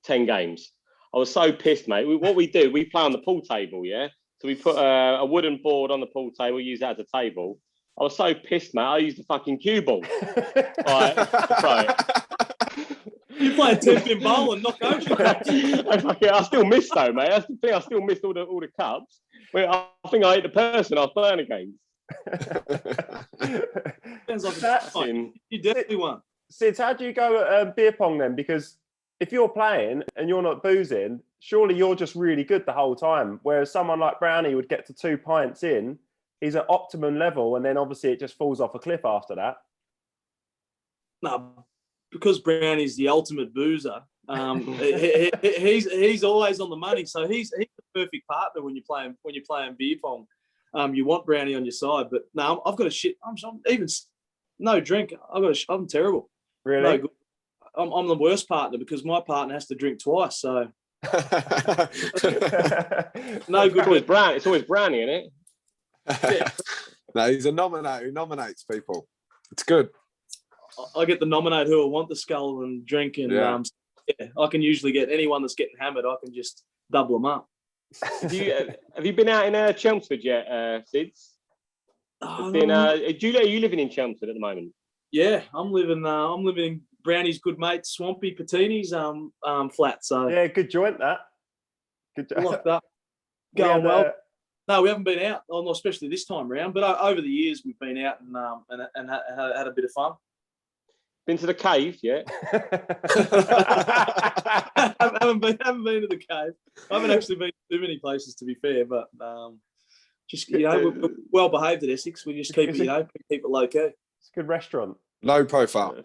10 games. I was so pissed, mate. What we do, we play on the pool table, yeah. So we put a wooden board on the pool table, use that as a table. I was so pissed, mate. I used the fucking cue ball. Right.
You playing 10-pin bowl and knock ocean cups.
I still missed though, mate. That's the thing. I still missed all the cups. I think I hit the person I was playing against.
Sounds like you definitely won.
Sid, how do you go at beer pong then? Because if you're playing and you're not boozing, surely you're just really good the whole time. Whereas someone like Brownie would get to 2 pints in, he's at optimum level, and then obviously it just falls off a cliff after that.
No, because Brownie's the ultimate boozer. He's always on the money, so he's the perfect partner when you're playing beer pong. You want Brownie on your side, but no, I've got a shit. I'm even no drink. I'm terrible.
Really?
No good. I'm the worst partner because my partner has to drink twice. So no good.
It's always Brownie, isn't it?
Yeah.
No, he's a nominator who nominates people. It's good.
I get to nominate who I want the skull and drink, and I can usually get anyone that's getting hammered. I can just double them up.
Have you been out in Chelmsford yet, Sids? Are you living in Chelmsford at the moment?
Yeah, I'm living in Brownie's good mate Swampy Patini's flat. So
yeah, good joint that. Good joint.
Locked up, going well. No, we haven't been out, especially this time around. But over the years, we've been out and had a bit of fun.
Been to the cave yet?
haven't been to the cave. I haven't actually been to too many places, to be fair. But just we're well behaved at Essex. We just keep it low key.
It's a good restaurant.
Low profile.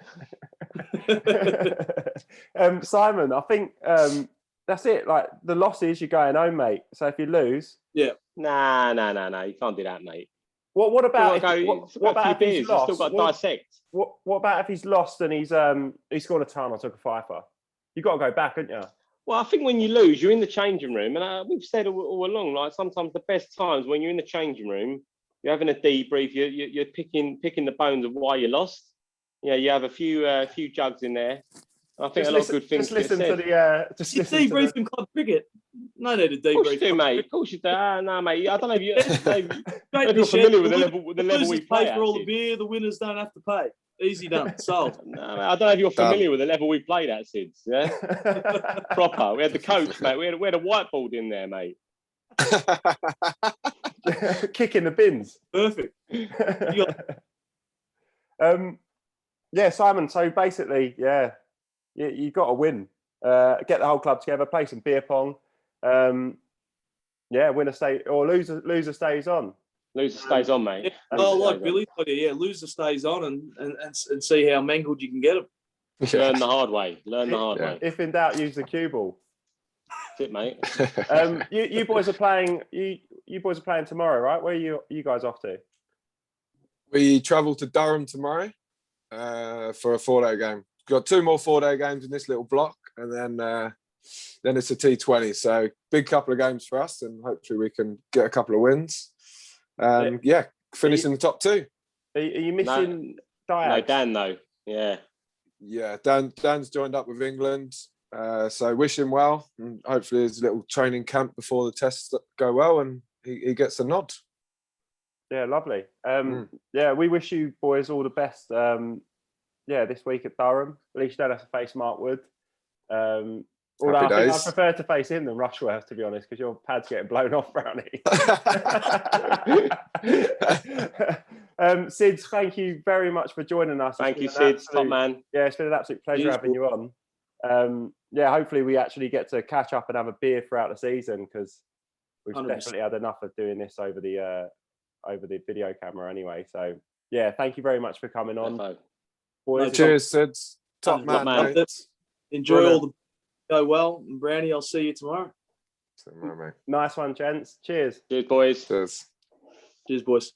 Simon, I think that's it. Like the losses, you're going home, mate. So if you lose,
nah, you can't do that, mate.
What about
if he's lost? You've still got to dissect.
What about if he's lost and he's scored a ton or took a fifer? You've got to go back, haven't you?
Well, I think when you lose, you're in the changing room, and we've said all along, like sometimes the best times when you're in the changing room, you're having a debrief, you're picking the bones of why you lost. Yeah, you have a few jugs in there. I think a lot of good things.
Just listen to the. Just listen
debrief in club cricket. No need to debrief.
Of course you do, mate. Of course you do. No, mate. I don't know if you're familiar with the level we play
pay for all the beer. The winners don't have to pay. Easy done. Solved.
No, mate, I don't know if you're familiar with the level we played at, Sids. Yeah, proper. We had the coach, mate. We had a whiteboard in there, mate.
Kicking the bins.
Perfect.
Yeah, Simon. So basically, yeah, you got to win. Get the whole club together, play some beer pong. Yeah, winner stay or loser stays on.
Loser stays on, mate.
Yeah,
Loser
like
stays on.
Billy, yeah, loser stays on and see how mangled you can get them.
Learn the hard way. Learn the hard way.
If in doubt, use the cue ball.
That's it, mate.
You boys are playing. You boys are playing tomorrow, right? Where are you guys off to?
We travel to Durham tomorrow for a 4-day game. We've got 2 more 4-day games in this little block, and then it's a T20. So big couple of games for us, and hopefully we can get a couple of wins. Finish in the top 2.
Are you missing Diaz?
No, Dan though. Yeah.
Yeah, Dan's joined up with England. So wish him well, and hopefully his little training camp before the tests go well, and he gets a nod.
Yeah, lovely. Yeah, we wish you boys all the best. This week at Durham. At least you don't have to face Mark Wood. Although I think I prefer to face him than Rushworth, to be honest, because your pad's getting blown off, Brownie. Sids, thank you very much for joining us.
Thank you, Sids, top man.
Yeah, it's been an absolute pleasure having you on. Hopefully we actually get to catch up and have a beer throughout the season, because we've
100%.
definitely had enough of doing this over the video camera anyway. So yeah, thank you very much for coming on. Boys,
cheers, Sids. Top man. Mate.
Enjoy all the go well, and Brownie, I'll see you tomorrow.
Nice one, gents. Cheers.
Cheers, boys.
Cheers.
Cheers, boys.